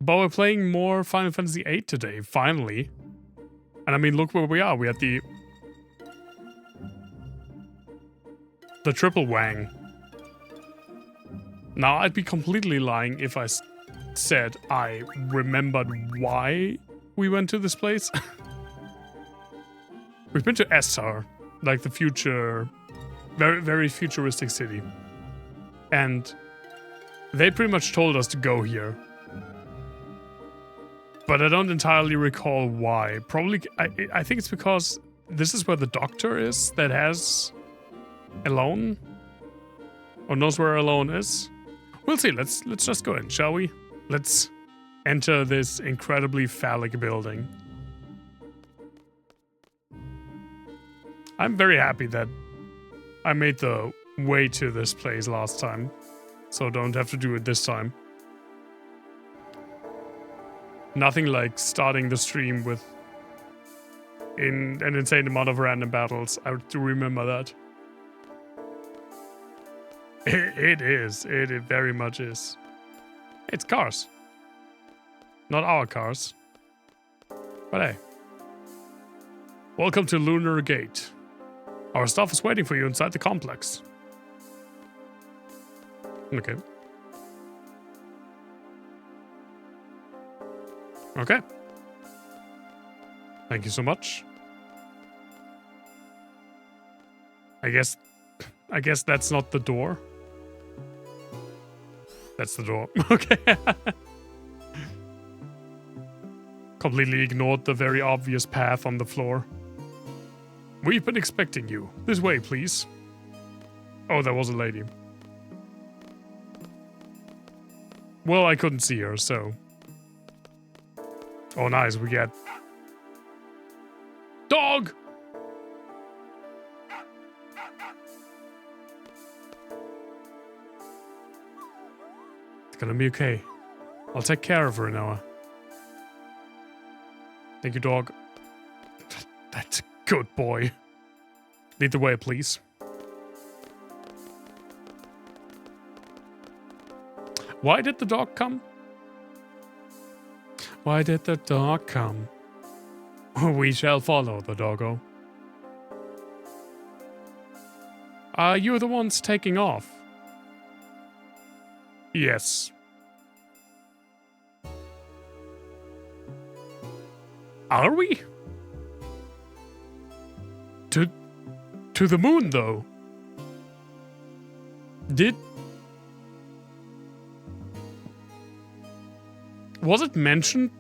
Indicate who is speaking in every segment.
Speaker 1: But we're playing more Final Fantasy VIII today, finally. And I mean, look where we are. We had the triple wang. Now, I'd be completely lying if I said I remembered why we went to this place. We've been to Estar, like the future, very, very futuristic city. And they pretty much told us to go here. But I don't entirely recall why. Probably, I think it's because this is where the doctor is that has Alone. Or knows where Alone is. We'll see, let's just go in, shall we? Let's enter this incredibly phallic building. I'm very happy that I made the way to this place last time, so don't have to do it this time. Nothing like starting the stream with an insane amount of random battles. I do remember that. It is. It very much is. It's cars. Not our cars. But hey. Welcome to Lunar Gate. Our staff is waiting for you inside the complex. Okay. Okay. Thank you so much. I guess that's not the door. That's the door. Okay. Completely ignored the very obvious path on the floor. We've been expecting you. This way, please. Oh, there was a lady. Well, I couldn't see her, so... Oh, nice, we get... Dog! It's gonna be okay. I'll take care of her, Noah. Thank you, dog. That's a good boy. Lead the way, please. Why did the dog come? Why did the dog come? We shall follow the doggo. Are you the ones taking off? Yes. Are we? To the moon, though. Was it mentioned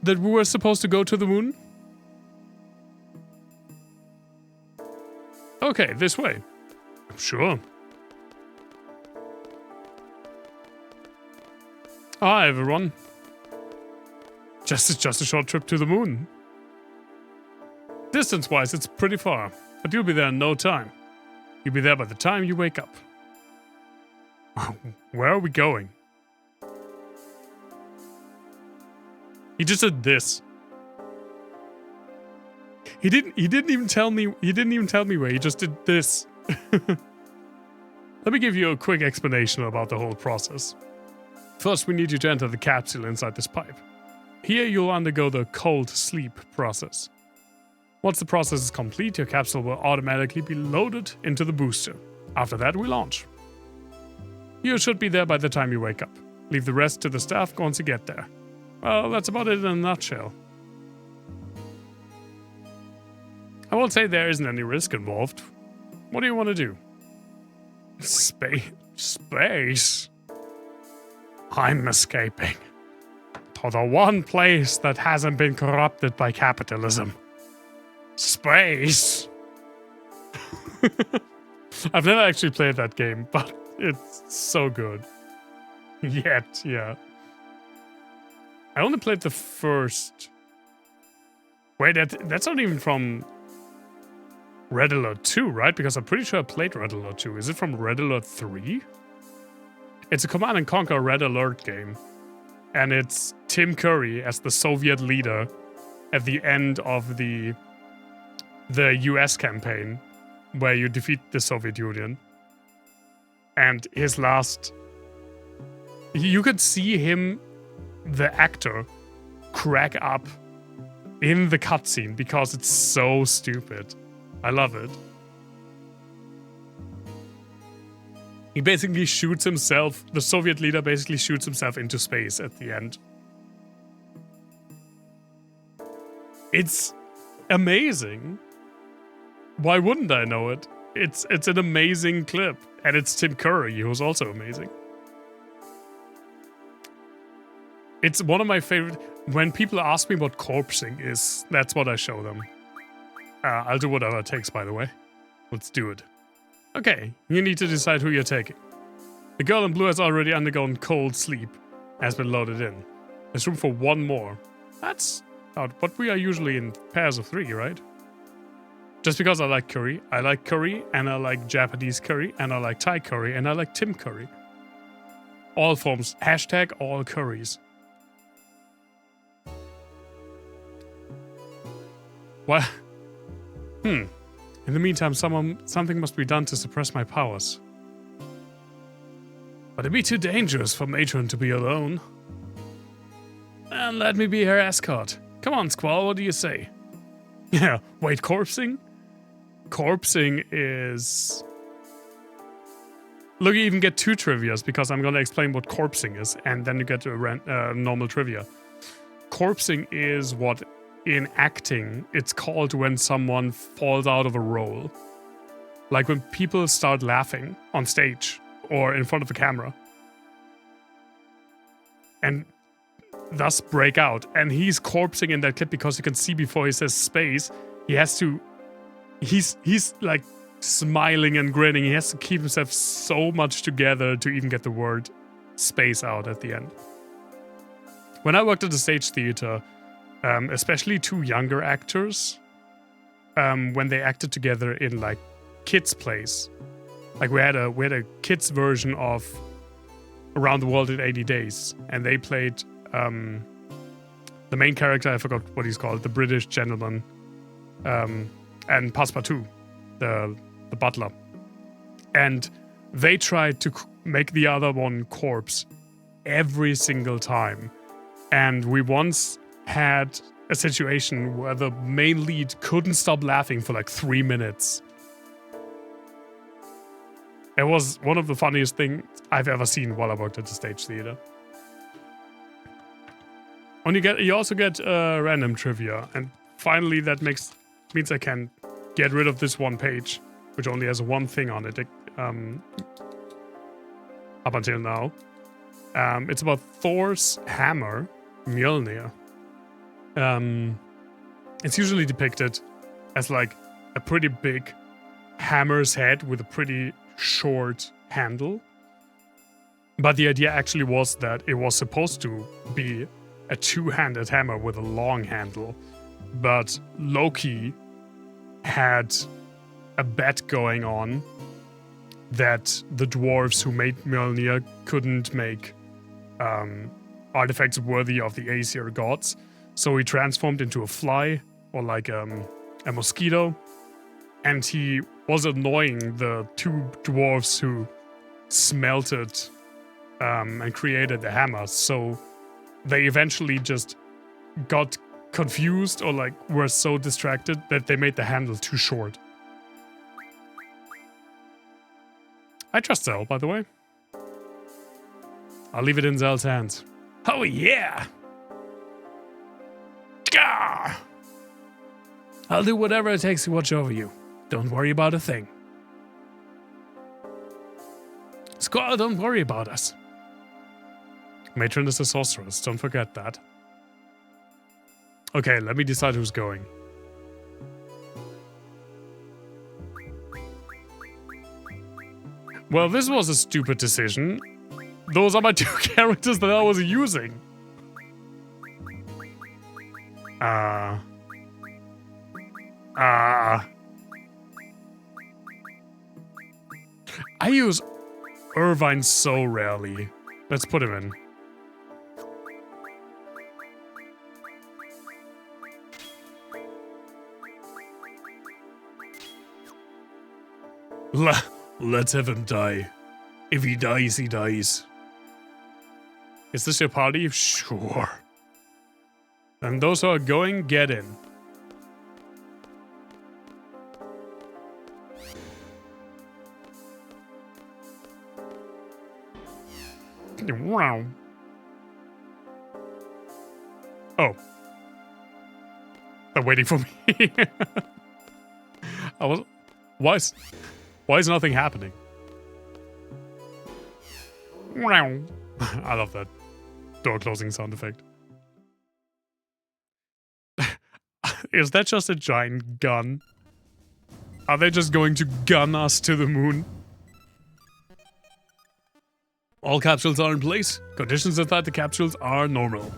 Speaker 1: that we were supposed to go to the moon? Okay, this way. Sure. Hi, everyone. Just a short trip to the moon. Distance-wise, it's pretty far, but you'll be there in no time. You'll be there by the time you wake up. Where are we going? He just did this. He didn't even tell me. He didn't even tell me where. He just did this. Let me give you a quick explanation about the whole process. First, we need you to enter the capsule inside this pipe. Here, you'll undergo the cold sleep process. Once the process is complete, your capsule will automatically be loaded into the booster. After that, we launch. You should be there by the time you wake up. Leave the rest to the staff once you get there. Well, that's about it in a nutshell. I won't say there isn't any risk involved. What do you want to do? Space? I'm escaping to the one place that hasn't been corrupted by capitalism. Space! I've never actually played that game, but it's so good. Yet, yeah. I only played the first... Wait, that's not even from Red Alert 2, right? Because I'm pretty sure I played Red Alert 2. Is it from Red Alert 3? It's a Command and Conquer Red Alert game. And it's Tim Curry as the Soviet leader at the end of the US campaign, where you defeat the Soviet Union. And his last... You could see him the actor crack up in the cutscene because it's so stupid. I love it. He basically shoots himself, the Soviet leader basically shoots himself into space at the end. It's amazing. Why wouldn't I know it? It's an amazing clip. And it's Tim Curry, who's also amazing. It's one of my favorite. When people ask me what corpsing is, that's what I show them. I'll do whatever it takes, by the way. Let's do it. Okay, you need to decide who you're taking. The girl in blue has already undergone cold sleep, has been loaded in. There's room for one more. That's odd, but we are usually in pairs of 3, right? Just because I like curry, and I like Japanese curry, and I like Thai curry, and I like Tim Curry. All forms, hashtag all curries. What? In the meantime, something must be done to suppress my powers. But it'd be too dangerous for Matron to be alone. And let me be her escort. Come on, Squall, what do you say? Yeah, wait, corpsing? Corpsing is... Look, you even get 2 trivias, because I'm gonna explain what corpsing is, and then you get a normal trivia. Corpsing is what... In acting, it's called when someone falls out of a role. Like when people start laughing on stage or in front of a camera. And thus break out. And he's corpsing in that clip because you can see before he says space, he has to... He's like smiling and grinning. He has to keep himself so much together to even get the word space out at the end. When I worked at the stage theater... especially 2 younger actors, when they acted together in like kids' plays. Like we had a kids' version of Around the World in 80 Days, and they played the main character. I forgot what he's called, the British gentleman, and Passepartout, the butler, and they tried to make the other one corpse every single time, and we once had a situation where the main lead couldn't stop laughing for like 3 minutes. It was one of the funniest things I've ever seen while I worked at the stage theater. And you also get random trivia, and finally that means I can get rid of this one page, which only has one thing on it. Up until now, it's about Thor's hammer, Mjolnir. It's usually depicted as like a pretty big hammer's head with a pretty short handle. But the idea actually was that it was supposed to be a 2-handed hammer with a long handle. But Loki had a bet going on that the dwarves who made Mjolnir couldn't make artifacts worthy of the Aesir gods. So he transformed into a fly, or like a mosquito, and he was annoying the 2 dwarves who smelted and created the hammer. So they eventually just got confused or like were so distracted that they made the handle too short. I trust Zell, by the way. I'll leave it in Zell's hands. Oh yeah! Gah! I'll do whatever it takes to watch over you. Don't worry about a thing. Squall, don't worry about us. Matron is a sorceress, don't forget that. Okay, let me decide who's going. Well, this was a stupid decision. Those are my 2 characters that I was using. I use Irvine so rarely. Let's put him in. Let's have him die. If he dies, he dies. Is this your party? Sure. And those who are going, get in. Wow. Oh. They're waiting for me. Why is nothing happening? Wow. I love that door closing sound effect. Is that just a giant gun? Are they just going to gun us to the moon? All capsules are in place. Conditions inside the capsules are normal.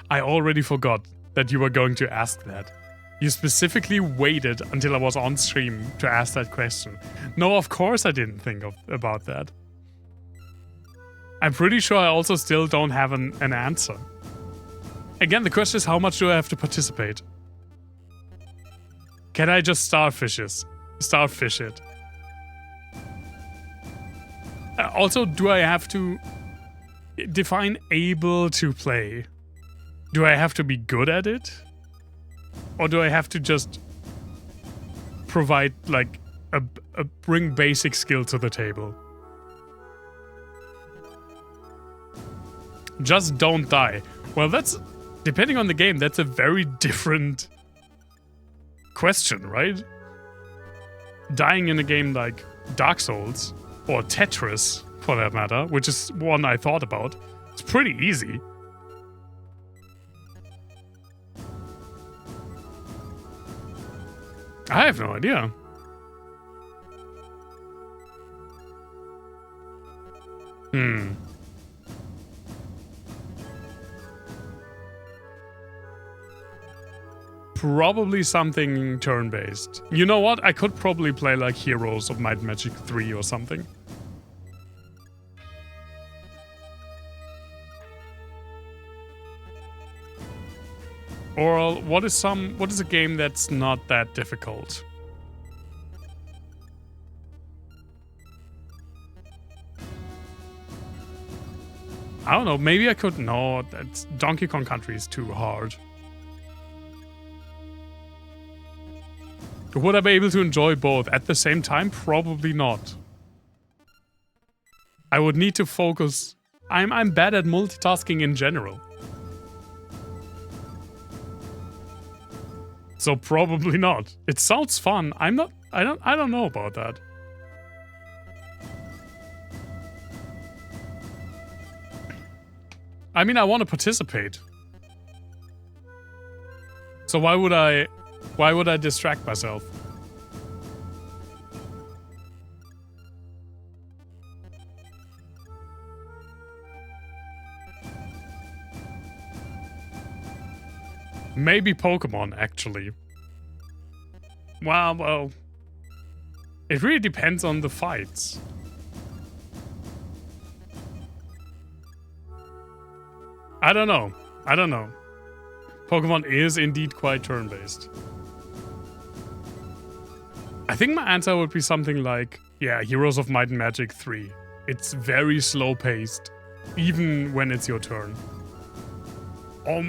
Speaker 1: I already forgot that you were going to ask that. You specifically waited until I was on stream to ask that question. No, of course I didn't think about that. I'm pretty sure I also still don't have an answer. Again, the question is, how much do I have to participate? Can I just starfish it? Also, do I have to define able to play? Do I have to be good at it? Or do I have to just provide, like, bring basic skill to the table? Just don't die. Well, that's, depending on the game, that's a very different question, right? Dying in a game like Dark Souls, or Tetris, for that matter, which is one I thought about, it's pretty easy. I have no idea. Probably something turn-based. You know what? I could probably play like Heroes of Might and Magic 3 or something. Or what is a game that's not that difficult? I don't know, maybe I could, no, that's Donkey Kong Country is too hard. Would I be able to enjoy both at the same time? Probably not. I would need to focus. I'm bad at multitasking in general. So probably not. It sounds fun. I don't know about that. I mean, I want to participate. So why would I distract myself? Maybe Pokemon, actually. Well, it really depends on the fights. I don't know. Pokemon is indeed quite turn-based. I think my answer would be something like, yeah, Heroes of Might and Magic 3. It's very slow-paced, even when it's your turn. Or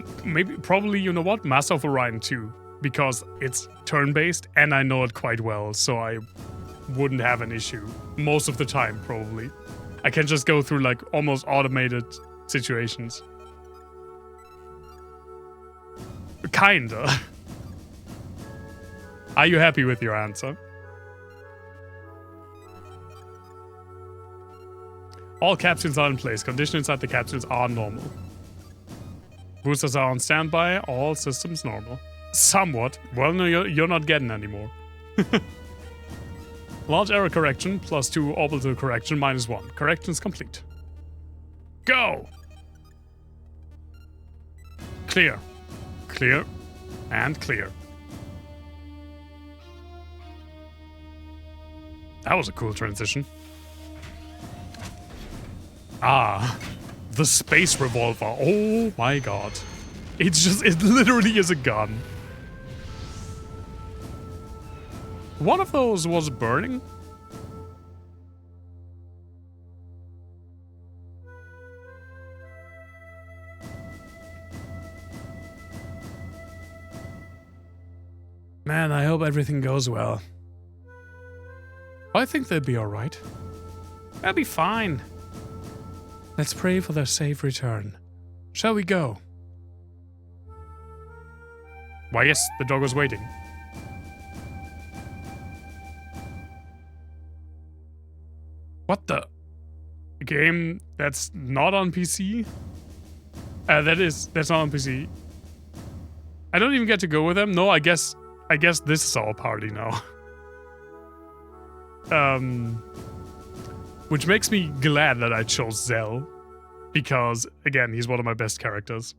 Speaker 1: probably, you know what, Master of Orion 2, because it's turn-based and I know it quite well, so I wouldn't have an issue. Most of the time, probably. I can just go through, like, almost automated situations. Kinda. Are you happy with your answer? All capsules are in place. Conditions inside the capsules are normal. Boosters are on standby. All systems normal. Somewhat. Well, no, you're not getting any more. Large error correction, +2 orbital correction, -1. Corrections complete. Go! Clear. Clear. And clear. That was a cool transition. Ah, the space revolver. Oh my god. It literally is a gun. One of those was burning. Man, I hope everything goes well. I think they'll be alright. They'll be fine. Let's pray for their safe return. Shall we go? Why, yes, the dog was waiting. What the? A game that's not on PC? That's not on PC. I don't even get to go with them? No, I guess this is our party now. Which makes me glad that I chose Zell. Because, again, he's one of my best characters.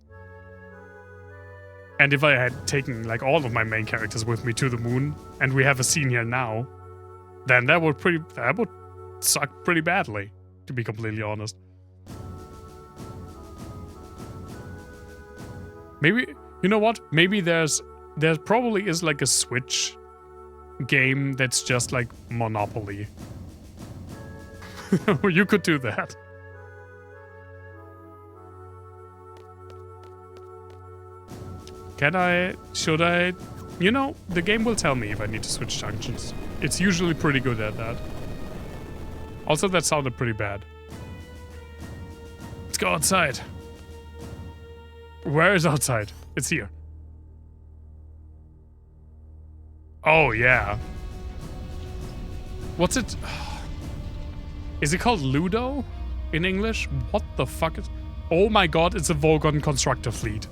Speaker 1: And if I had taken, like, all of my main characters with me to the moon, and we have a scene here now, then that would suck pretty badly, to be completely honest. Maybe, you know what? Maybe there probably is like a Switch game that's just like Monopoly. You could do that. Should I? You know, the game will tell me if I need to switch junctions. It's usually pretty good at that. Also, that sounded pretty bad. Let's go outside. Where is outside? It's here. Oh, yeah. What's it? Is it called Ludo in English? What the fuck is... Oh my god, it's a Volgon constructor fleet.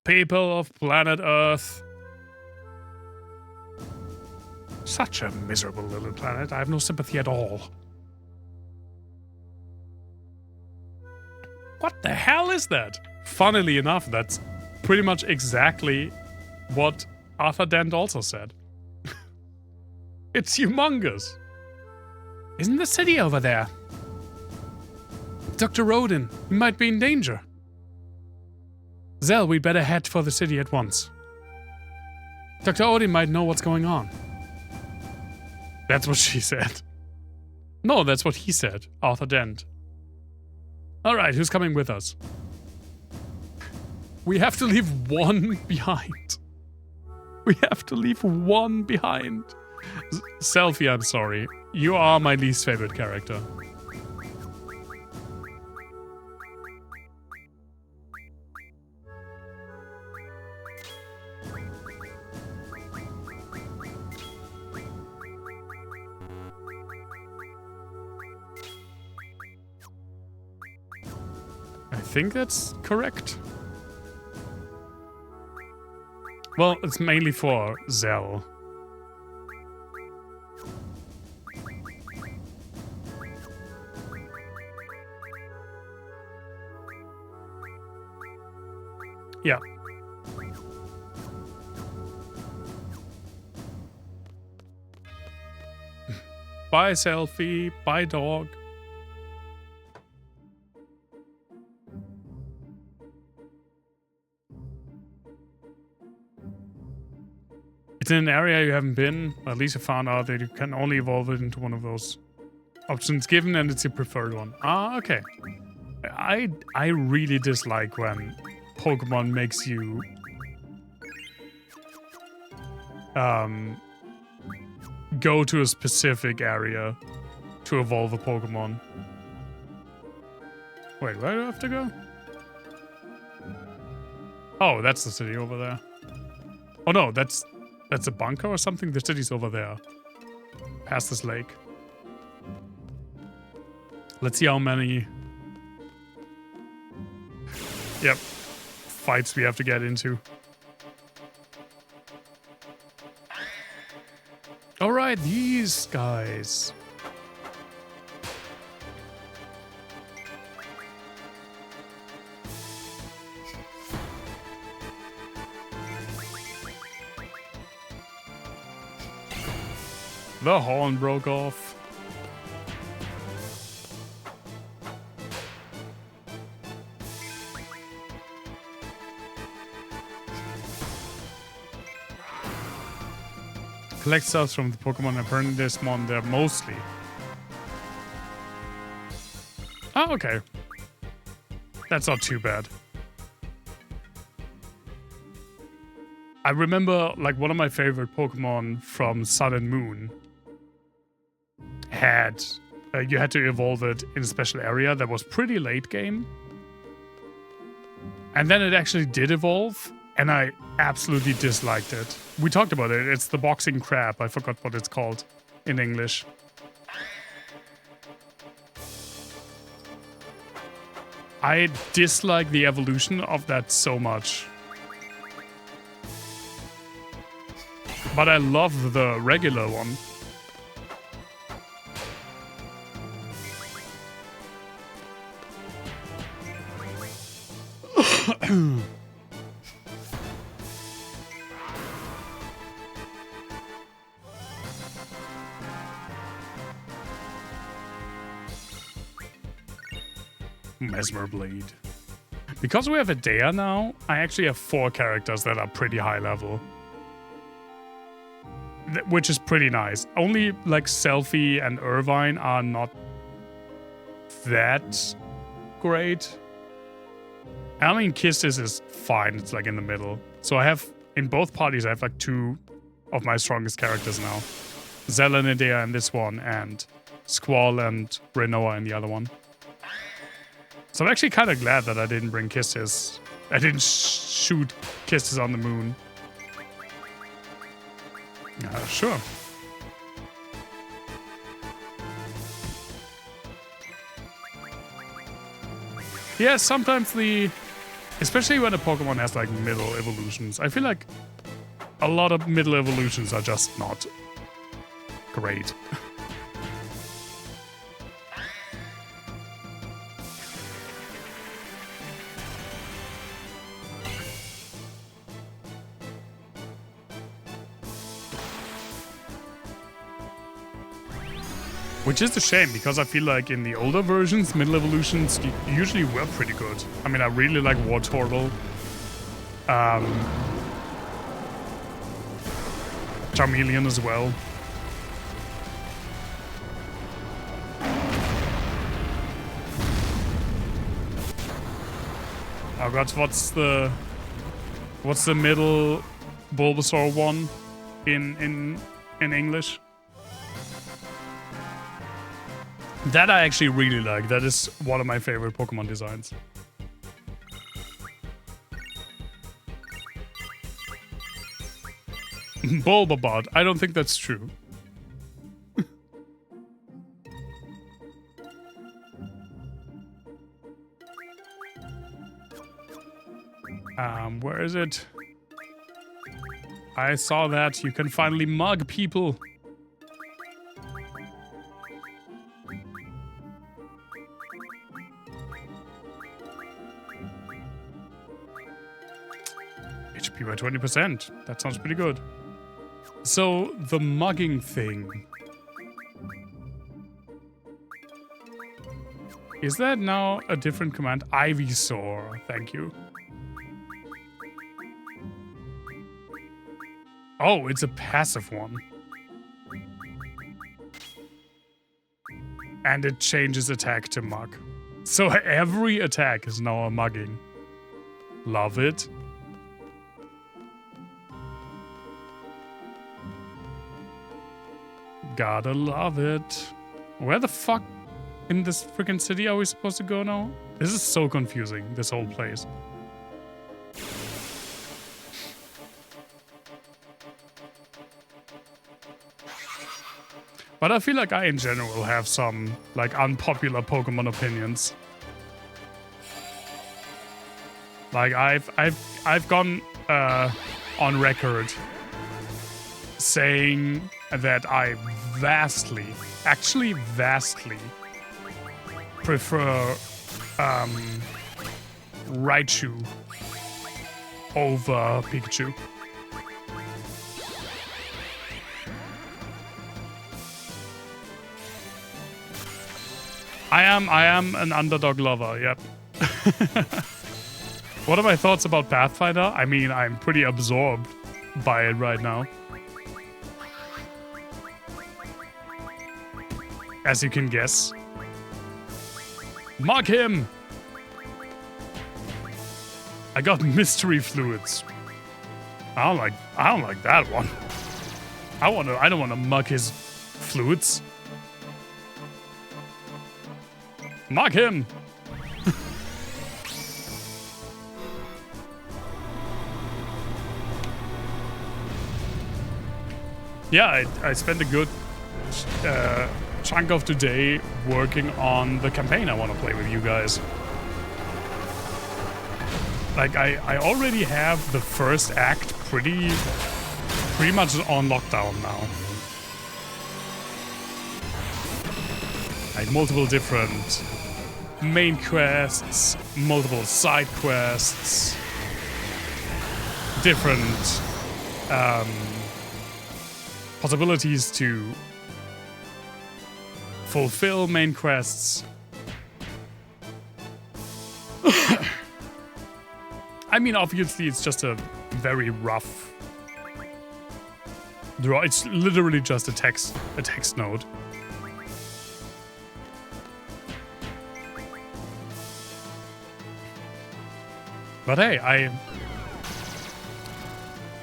Speaker 1: People of planet Earth. Such a miserable little planet. I have no sympathy at all. What the hell is that? Funnily enough, that's pretty much exactly what Arthur Dent also said. It's humongous. Isn't the city over there? Dr. Rodin, you might be in danger. Zell, we'd better head for the city at once. Dr. Odin might know what's going on. That's what she said. No, that's what he said, Arthur Dent. Alright, who's coming with us? We have to leave one behind. We have to leave one behind. Selfie, I'm sorry. You are my least favorite character. I think that's correct. Well, it's mainly for Zell. Yeah. Bye, selfie. Bye, dog. It's in an area you haven't been. At least I found out that you can only evolve it into one of those options given, and it's your preferred one. Ah, okay. I really dislike when Pokemon makes you go to a specific area to evolve a Pokemon. Wait, where do I have to go? Oh, that's the city over there. Oh no, that's a bunker or something? The city's over there. Past this lake. Let's see how many... Yep. Fights we have to get into. Alright, these guys. The horn broke off. Collect stuff from the Pokemon. Apparently there's one there mostly. Oh, okay. That's not too bad. I remember, like, one of my favorite Pokemon from Sun and Moon had... you had to evolve it in a special area that was pretty late game. And then it actually did evolve, and I absolutely disliked it. We talked about it. It's the boxing crab. I forgot what it's called in English. I dislike the evolution of that so much. But I love the regular one. Mesmer Blade. Because we have a Dea now, I actually have 4 characters that are pretty high level. Which is pretty nice. Only like Selphie and Irvine are not that great. I mean, Kistis is fine. It's like in the middle. So I have, in both parties, I have like 2 of my strongest characters now. Zelenidea in this one, and Squall and Renoa in the other one. So I'm actually kind of glad that I didn't bring Kistis. I didn't shoot Kistis on the moon. Sure. Yeah, sometimes especially when a Pokemon has like middle evolutions, I feel like a lot of middle evolutions are just not great. Which is a shame, because I feel like in the older versions, middle evolutions usually were pretty good. I mean, I really like Wartortle. Charmeleon as well. Oh god, what's the middle Bulbasaur one in English? That I actually really like. That is one of my favorite Pokemon designs. Bulbabot. I don't think that's true. Where is it? I saw that. You can finally mug people. HP by 20%. That sounds pretty good. So, the mugging thing. Is that now a different command? Ivysaur. Thank you. Oh, it's a passive one. And it changes attack to mug. So every attack is now a mugging. Love it. Gotta love it. Where the fuck in this freaking city are we supposed to go now? This is so confusing, this whole place. But I feel like I, in general, have some, like, unpopular Pokemon opinions. Like, I've gone on record saying that I vastly, actually vastly, prefer Raichu over Pikachu. I am an underdog lover, yep. What are my thoughts about Pathfinder? I mean, I'm pretty absorbed by it right now. As you can guess. Mug him! I got mystery fluids. I don't like that one. I don't wanna mug his flutes. Mug him! Yeah, I spent a good chunk of today working on the campaign I want to play with you guys. Like, I already have the first act pretty much on lockdown now. Like, multiple different main quests, multiple side quests, different possibilities to fulfill main quests. I mean, obviously, it's just a very rough draw. It's literally just a text node. But hey,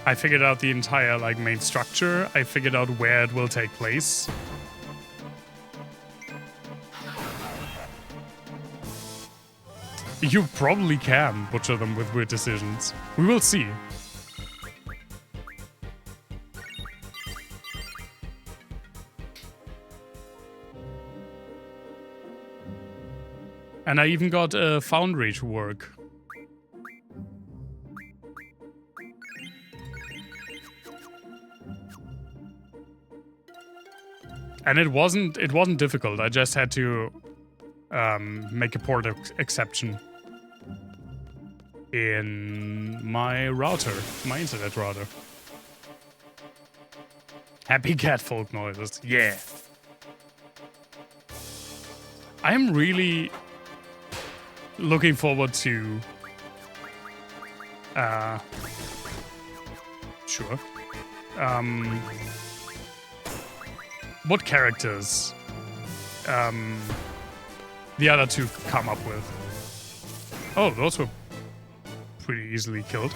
Speaker 1: I figured out the entire like main structure. I figured out where it will take place. You probably can butcher them with weird decisions. We will see. And I even got a foundry to work. And it wasn't difficult. I just had to make a port exception in my router, my internet router. Happy catfolk noises, yeah. I'm really looking forward to sure. What characters the other two come up with. Oh, those were pretty easily killed.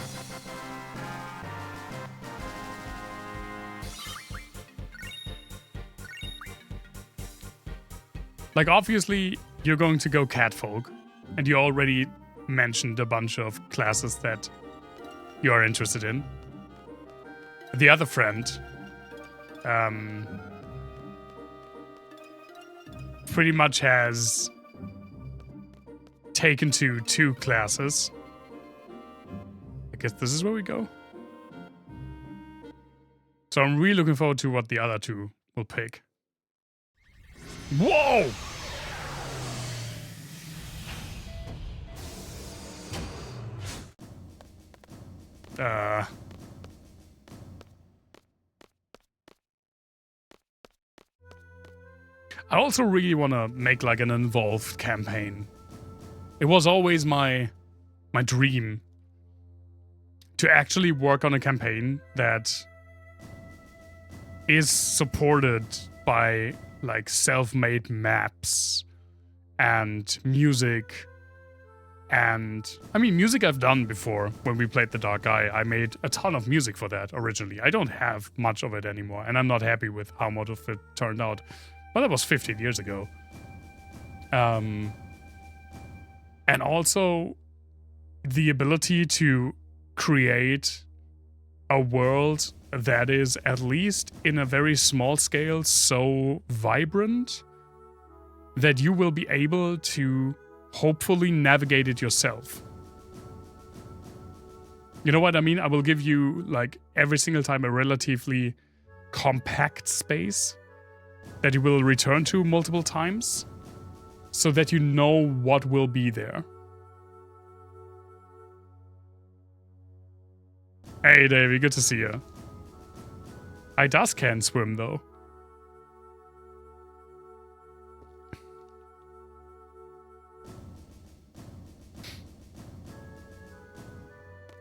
Speaker 1: Like, obviously, you're going to go catfolk, and you already mentioned a bunch of classes that you are interested in. The other friend, pretty much has taken to 2 classes. I guess this is where we go. So I'm really looking forward to what the other 2 will pick. Whoa! I also really want to make like an involved campaign. It was always my dream to actually work on a campaign that is supported by like self-made maps and music. And I mean, music I've done before. When we played The Dark Eye, I made a ton of music for that originally. I don't have much of it anymore, and I'm not happy with how much of it turned out. But that was 15 years ago. And also the ability to create a world that is, at least in a very small scale, so vibrant that you will be able to hopefully navigate it yourself. You know what I mean? I will give you, like, every single time a relatively compact space that you will return to multiple times so that you know what will be there. Hey, Davey, good to see you. I just can't swim, though.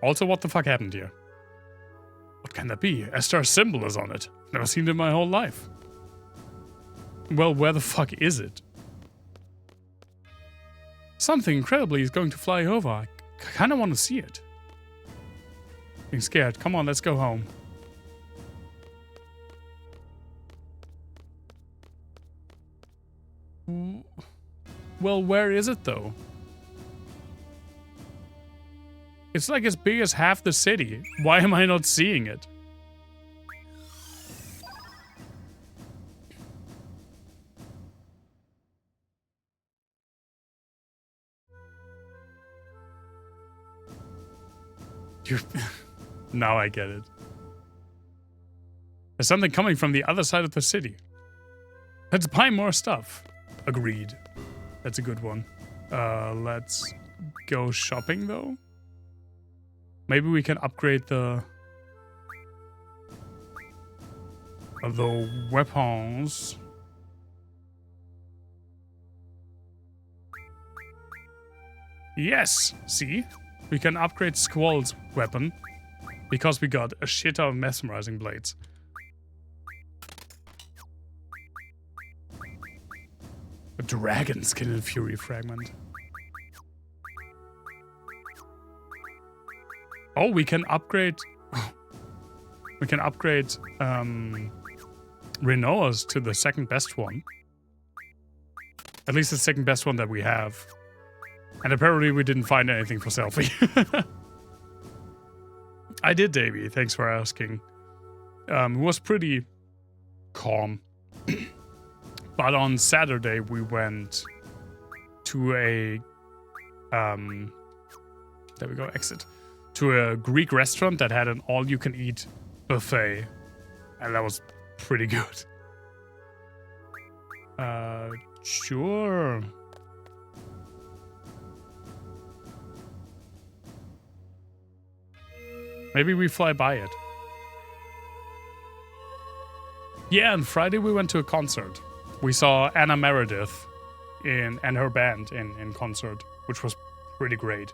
Speaker 1: Also, what the fuck happened here? What can that be? Esther's symbol is on it. Never seen it in my whole life. Well, where the fuck is it? Something incredibly is going to fly over. I kind of want to see it. Being scared. Come on, let's go home. Well, where is it though? It's like as big as half the city. Why am I not seeing it? Now I get it. There's something coming from the other side of the city. Let's buy more stuff. Agreed. That's a good one. Let's go shopping though. Maybe we can upgrade the weapons. Yes, see? We can upgrade Squall's weapon because we got a shit ton of mesmerizing blades. A dragon skin and fury fragment. Oh, we can upgrade. We can upgrade Renoa's to the second best one. At least the second best one that we have. And apparently we didn't find anything for Selfie. I did, Davey. Thanks for asking. It was pretty calm. But on Saturday we went to a there we go, exit. To a Greek restaurant that had an all-you-can-eat buffet. And that was pretty good. Sure. Maybe we fly by it. Yeah, and Friday we went to a concert. We saw Anna Meredith and her band in concert, which was pretty great.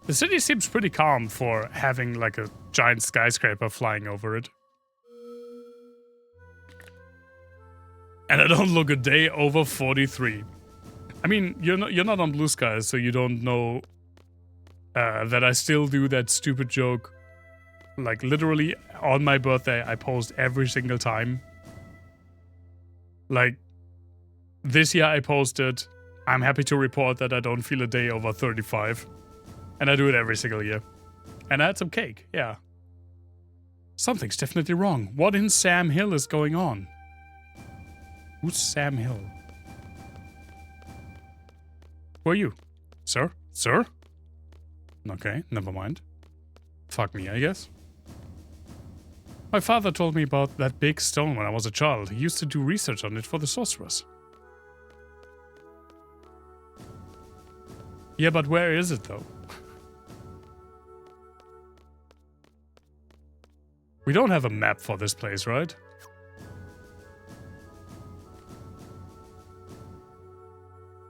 Speaker 1: The city seems pretty calm for having like a giant skyscraper flying over it. And I don't look a day over 43. I mean, you're not on Blue Skies, so you don't know that I still do that stupid joke. Like literally on my birthday, I post every single time. Like this year I posted, I'm happy to report that I don't feel a day over 35. And I do it every single year. And I had some cake, yeah. Something's definitely wrong. What in Sam Hill is going on? Who's Sam Hill? Who are you? Sir? Sir? Okay, never mind. Fuck me, I guess. My father told me about that big stone when I was a child. He used to do research on it for the sorceress. Yeah, but where is it though? We don't have a map for this place, right?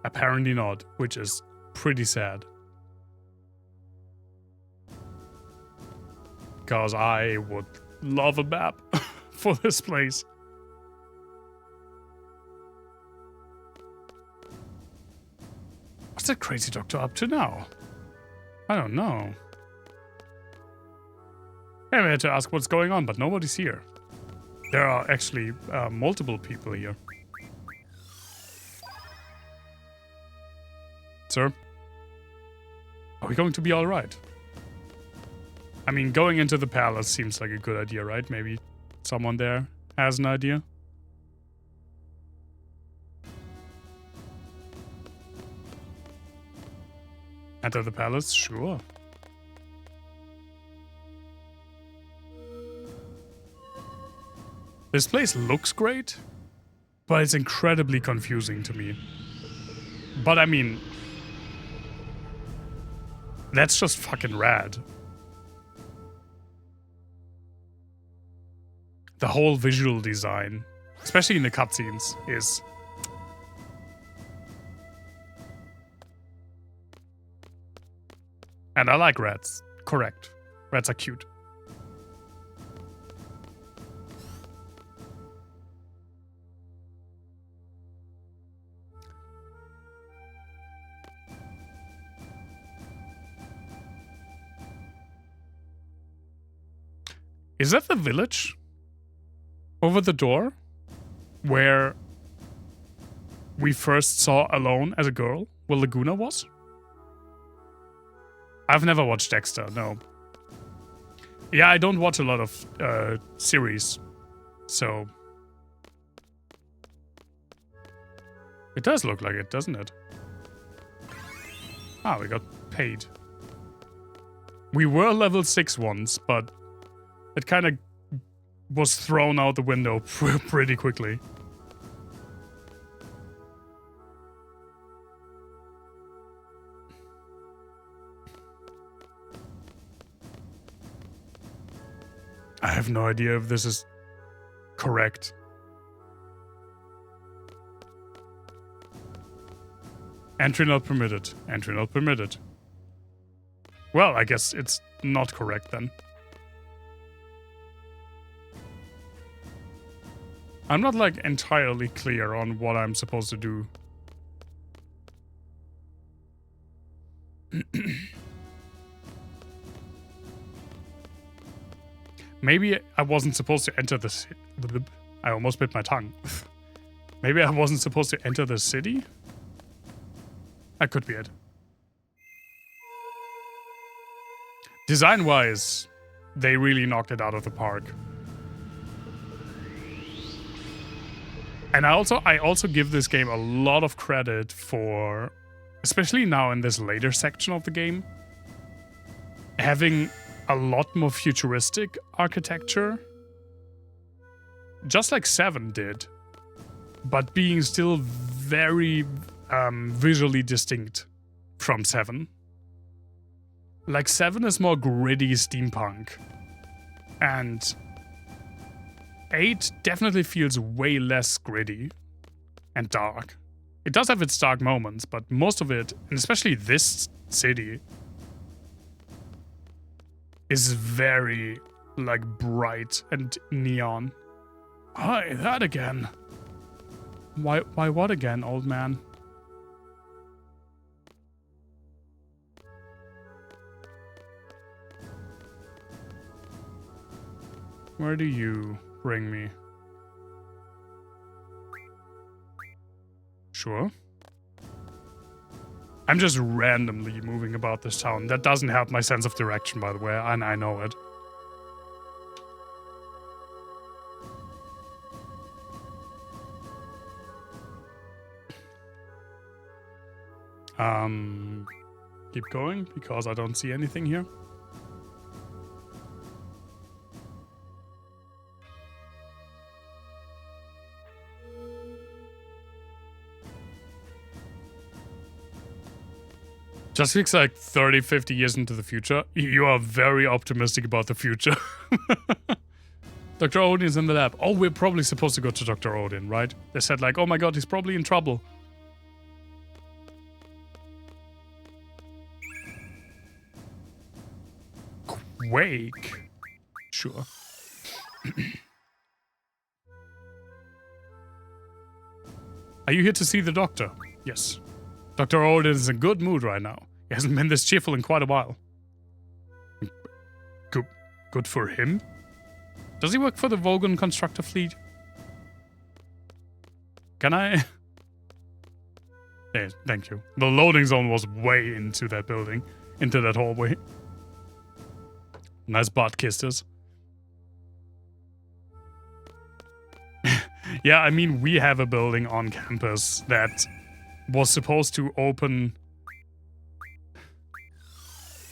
Speaker 1: Apparently not, which is pretty sad. Because I would love a map for this place. What's that crazy doctor up to now? I don't know. I had to ask what's going on, but nobody's here. There are actually multiple people here. Sir? Are we going to be alright? I mean, going into the palace seems like a good idea, right? Maybe someone there has an idea? Enter the palace? Sure. This place looks great, but it's incredibly confusing to me. But I mean, that's just fucking rad. The whole visual design, especially in the cutscenes, is... And I like rats. Correct. Rats are cute. Is that the village? Over the door? Where we first saw Alone as a girl? Where Laguna was? I've never watched Dexter, no. Yeah, I don't watch a lot of series, so... It does look like it, doesn't it? Ah, we got paid. We were level 6 once, but it kind of was thrown out the window pretty quickly. I have no idea if this is correct. Entry not permitted. Entry not permitted. Well, I guess it's not correct then. I'm not like entirely clear on what I'm supposed to do. Maybe I wasn't supposed to enter the I almost bit my tongue. Maybe I wasn't supposed to enter the city? That could be it. Design-wise, they really knocked it out of the park. And I also give this game a lot of credit for, especially now in this later section of the game, having a lot more futuristic architecture. Just like 7 did. But being still very visually distinct from 7. Like 7 is more gritty steampunk. And 8 definitely feels way less gritty and dark. It does have its dark moments, but most of it, and especially this city, is very, like, bright and neon. Hi, that again. Why what again, old man? Where do you bring me? Sure. I'm just randomly moving about this town. That doesn't help my sense of direction, by the way, and I know it. Keep going, because I don't see anything here. Just looks like 30, 50 years into the future. You are very optimistic about the future. Dr. Odin's in the lab. Oh, we're probably supposed to go to Dr. Odin, right? They said like, oh my god, he's probably in trouble. Quake? Sure. Are you here to see the doctor? Yes. Dr. Odin is in a good mood right now. He hasn't been this cheerful in quite a while. Good for him? Does he work for the Vogon constructor fleet? Can I? Yes, thank you. The loading zone was way into that building. Into that hallway. Nice butt kissers. Yeah, I mean, we have a building on campus that was supposed to open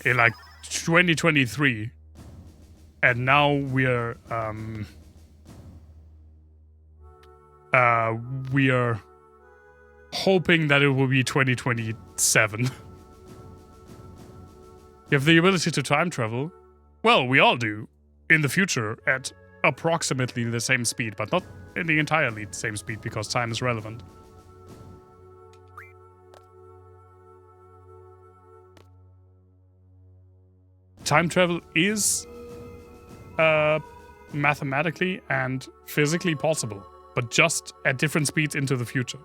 Speaker 1: in like 2023, and now we're hoping that it will be 2027. You have the ability to time travel. Well, we all do in the future at approximately the same speed, but not in the entirely same speed because time is relevant. Time travel is mathematically and physically possible, but just at different speeds into the future.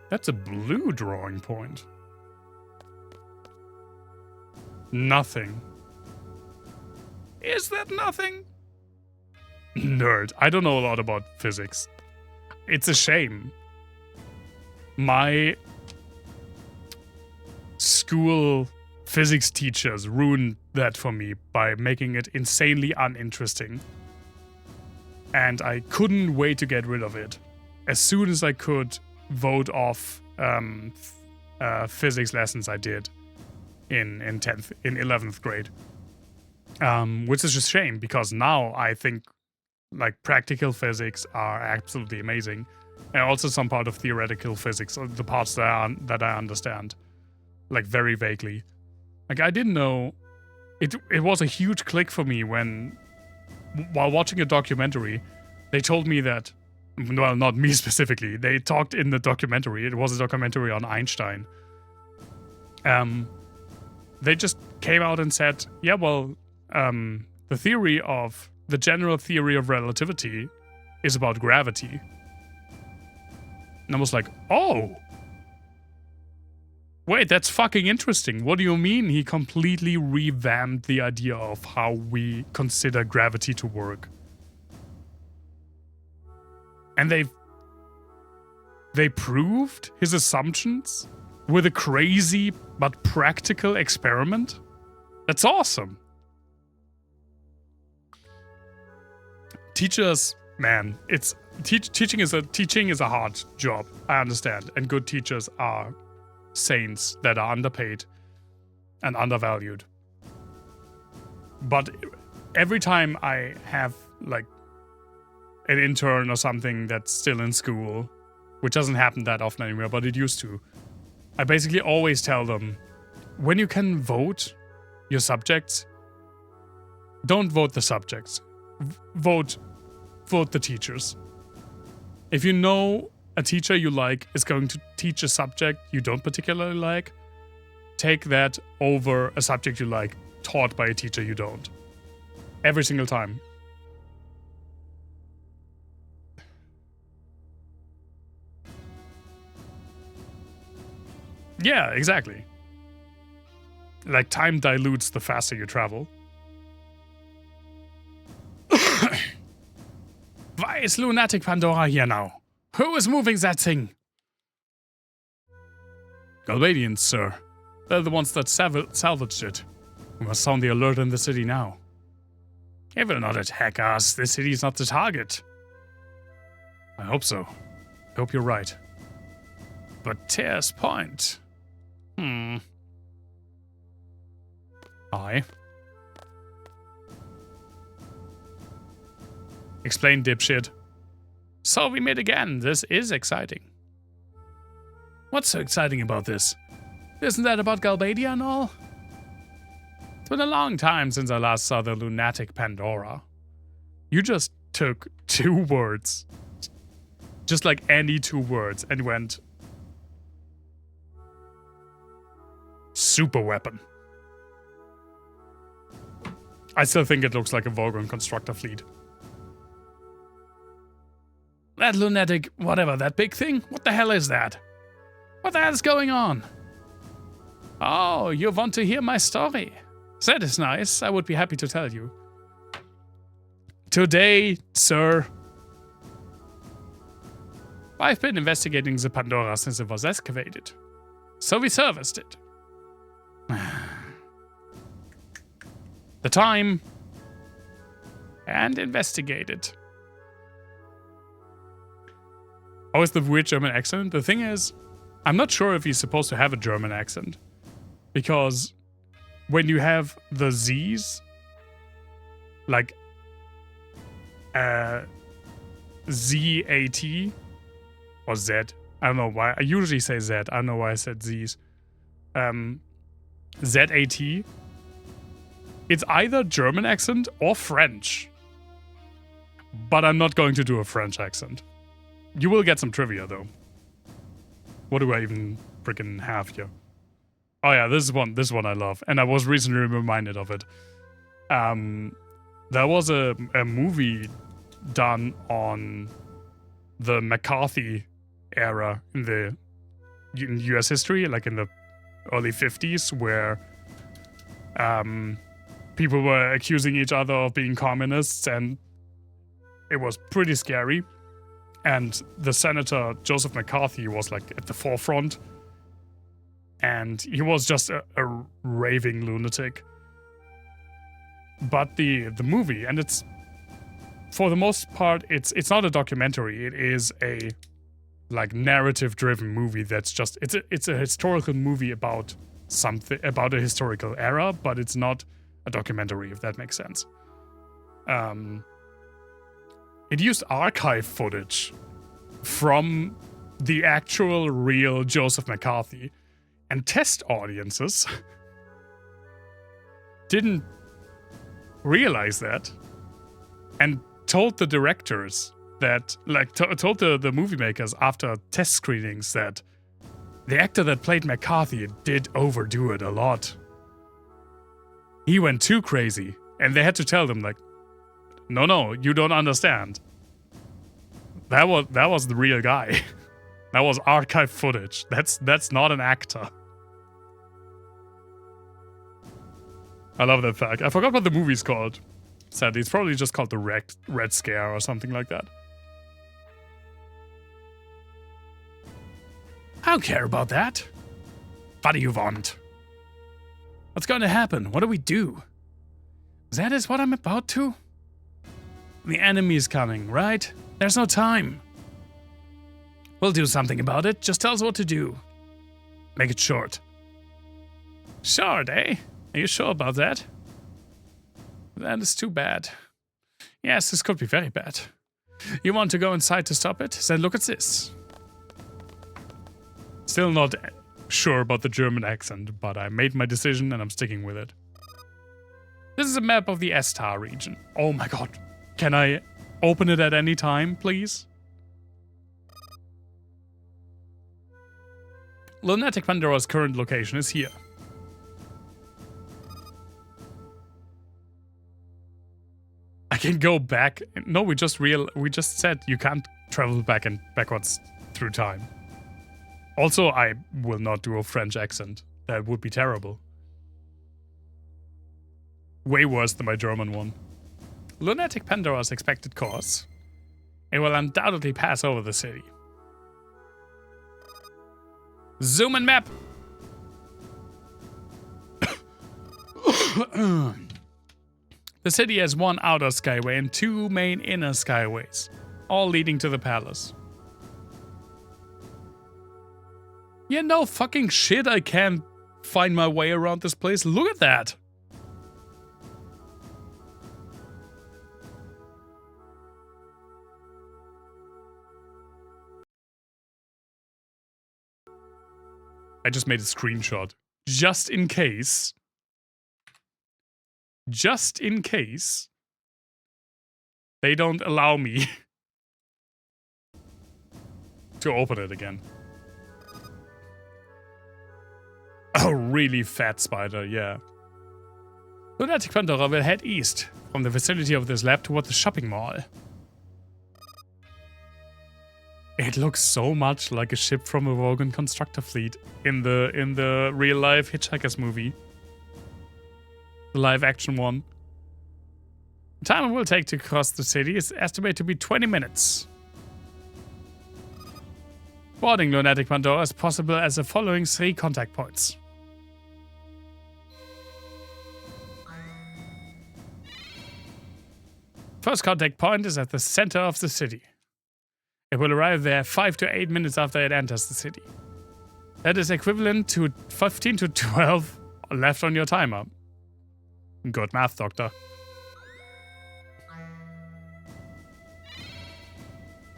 Speaker 1: That's a blue drawing point. Nothing. Is that nothing? Nerd. I don't know a lot about physics. It's a shame. My school physics teachers ruined that for me by making it insanely uninteresting. And I couldn't wait to get rid of it. As soon as I could vote off physics lessons I did in 11th grade. Which is just a shame, because now I think like practical physics are absolutely amazing. And also some part of theoretical physics, the parts that I understand. Like very vaguely. Like I didn't know, it was a huge click for me when, while watching a documentary, they told me that, well, not me specifically, they talked in the documentary, it was a documentary on Einstein. They just came out and said, yeah, well, the general theory of relativity is about gravity. And I was like, oh! Wait, that's fucking interesting. What do you mean he completely revamped the idea of how we consider gravity to work? And they proved his assumptions with a crazy but practical experiment? That's awesome. Teachers, man, teaching is a hard job. I understand, and good teachers are saints that are underpaid and undervalued. But every time I have like an intern or something that's still in school, which doesn't happen that often anymore, but it used to, I basically always tell them, when you can vote your subjects, don't vote the subjects. Vote the teachers. If you know a teacher you like is going to teach a subject you don't particularly like, take that over a subject you like taught by a teacher you don't. Every single time. Yeah, exactly. Like, time dilutes the faster you travel. Why is Lunatic Pandora here now? Who is moving that thing? Galbadians, sir. They're the ones that salvaged it. We must sound the alert in the city now. It will not attack us. The city is not the target. I hope so. I hope you're right. But Tear's point. Aye. Explain, dipshit. So we meet again. This is exciting. What's so exciting about this? Isn't that about Galbadia and all? It's been a long time since I last saw the lunatic Pandora. You just took 2 words. Just like any 2 words and went... super weapon. I still think it looks like a Vogon constructor fleet. That lunatic, whatever, that big thing? What the hell is that? What the hell is going on? Oh, you want to hear my story? That is nice. I would be happy to tell you. Today, sir, I've been investigating the Pandora since it was excavated. So we serviced it. The time. And investigated. Oh, it's the weird German accent? The thing is, I'm not sure if he's supposed to have a German accent. Because when you have the Z's, like Z-A-T or Z, I don't know why. I usually say Z. I don't know why I said Z's. Z-A-T. It's either German accent or French. But I'm not going to do a French accent. You will get some trivia, though. What do I even freaking have here? Oh yeah, this one I love. And I was recently reminded of it. There was a movie done on the McCarthy era in US history, like in the early 50s, where People were accusing each other of being communists, and it was pretty scary. And the Senator, Joseph McCarthy, was like at the forefront. And he was just a raving lunatic. But the movie, and it's, for the most part, it's not a documentary. It is a like narrative-driven movie that's just, it's a historical movie about something, about a historical era, but it's not a documentary, if that makes sense. It used archive footage from the actual real Joseph McCarthy, and test audiences didn't realize that, and told the directors that, like, told the movie makers after test screenings that the actor that played McCarthy did overdo it a lot. He went too crazy, and they had to tell them, like, no, you don't understand. That was the real guy. That was archive footage. That's not an actor. I love that fact. I forgot what the movie's called. Sadly, it's probably just called the Red Scare or something like that. I don't care about that. What do you want? What's going to happen? What do we do? That is what I'm about to? The enemy is coming, right? There's no time. We'll do something about it. Just tell us what to do. Make it short. Short, eh? Are you sure about that? That is too bad. Yes, this could be very bad. You want to go inside to stop it? Then look at this. Still not sure about the German accent, but I made my decision and I'm sticking with it. This is a map of the Estar region. Oh my god. Can I open it at any time, please? Lunatic Pandora's current location is here. I can go back. No, we just said you can't travel back and backwards through time. Also, I will not do a French accent. That would be terrible. Way worse than my German one. Lunatic Pandora's expected course. It will undoubtedly pass over the city. Zoom and map! The city has one outer skyway and two main inner skyways, all leading to the palace. Yeah, no fucking shit, I can't find my way around this place. Look at that! I just made a screenshot. Just in case. Just in case. They don't allow me to open it again. Oh, really fat spider, yeah. Lunatic Pandora will head east from the facility of this lab toward the shopping mall. It looks so much like a ship from a Rogan constructor fleet in the real life Hitchhiker's movie. The live action one. The time it will take to cross the city is estimated to be 20 minutes. Boarding Lunatic Pandora is possible as the following 3 contact points. First contact point is at the center of the city. It will arrive there 5 to 8 minutes after it enters the city. That is equivalent to 15 to 12 left on your timer. Good math, Doctor.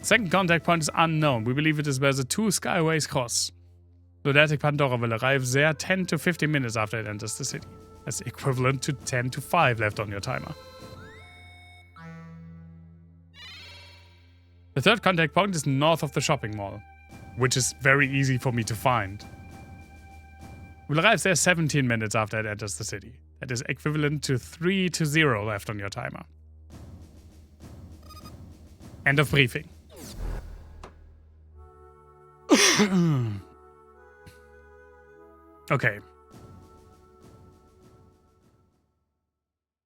Speaker 1: Second contact point is unknown. We believe it is where the 2 skyways cross. Lunatic Pandora will arrive there 10 to 15 minutes after it enters the city. That's equivalent to 10 to 5 left on your timer. The third contact point is north of the shopping mall, which is very easy for me to find. We'll arrive there 17 minutes after it enters the city. That is equivalent to 3 to 0 left on your timer. End of briefing. Okay.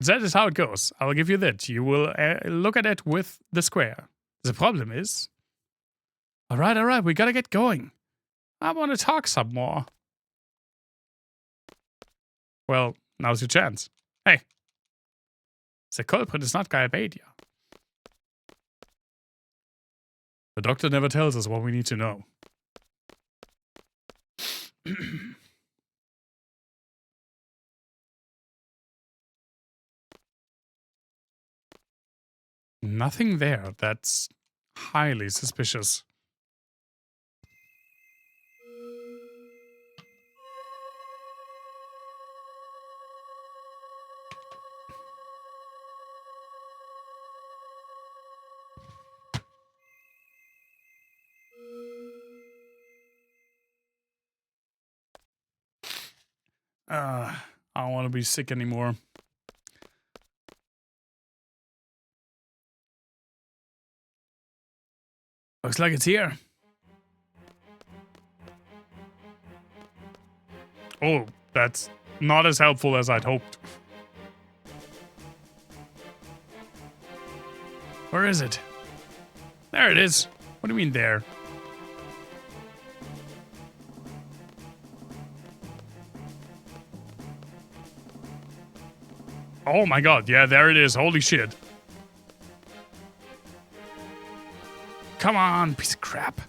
Speaker 1: That is how it goes. I'll give you that. You will look at it with the square. The problem is... Alright, we gotta get going. I want to talk some more. Well, now's your chance. Hey. The culprit is not Gaia-Badia. The doctor never tells us what we need to know. Nothing there. That's highly suspicious. I don't want to be sick anymore. Looks like it's here. Oh, that's not as helpful as I'd hoped. Where is it? There it is. What do you mean there? Oh my god, yeah, there it is. Holy shit. Come on, piece of crap.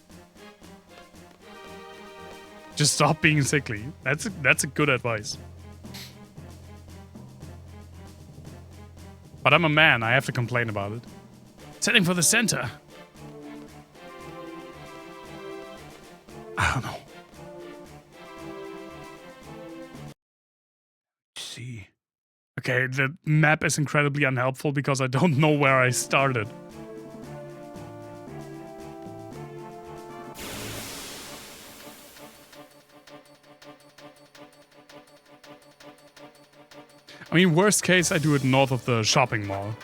Speaker 1: Just stop being sickly. That's a good advice. But I'm a man, I have to complain about it. Setting for the center. I don't know. See. Okay, the map is incredibly unhelpful because I don't know where I started. I mean, worst case, I do it north of the shopping mall.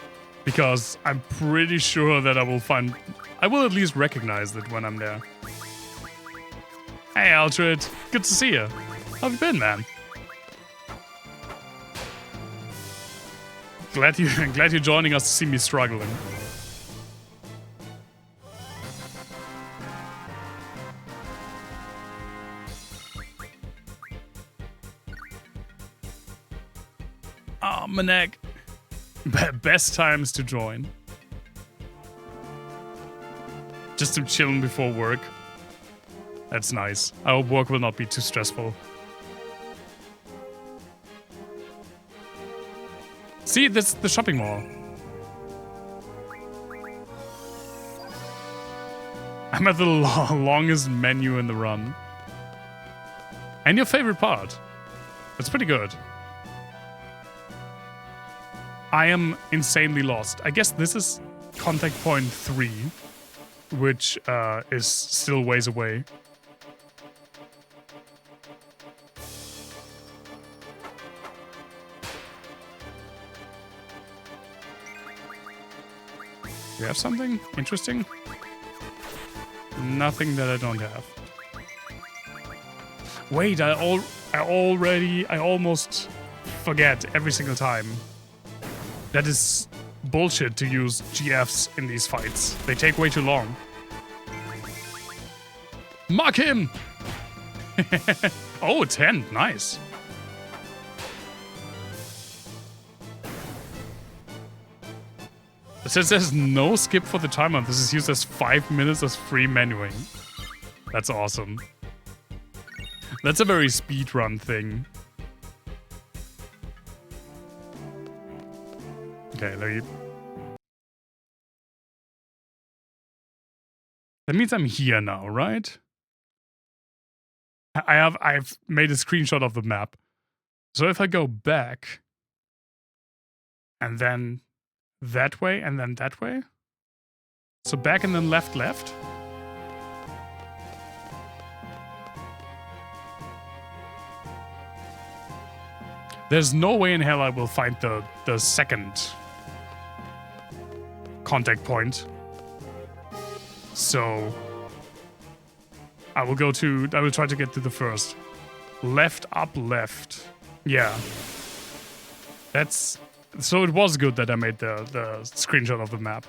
Speaker 1: Because I'm pretty sure that I will at least recognize it when I'm there. Hey, Alfred. Good to see you. How have you been, man? Glad you're joining us to see me struggling. Oh, my neck. Best times to join. Just to chilling before work. That's nice. I hope work will not be too stressful. See, this is the shopping mall. I'm at the longest menu in the run. And your favorite part. That's pretty good. I am insanely lost. I guess this is contact point 3, which is still ways away. You have something interesting? Nothing that I don't have. Wait, I almost forget every single time. That is bullshit to use GFs in these fights. They take way too long. Mark him! Oh, 10. Nice. It says there's no skip for the timer. This is used as 5 minutes as free menuing. That's awesome. That's a very speedrun thing. Okay, that means I'm here now, right? I've made a screenshot of the map. So if I go back and then that way and then that way. So back and then left, left. There's no way in hell I will find the second contact point. So I will try to get to the first. Left, up, left. Yeah. That's So it was good that I made the screenshot of the map.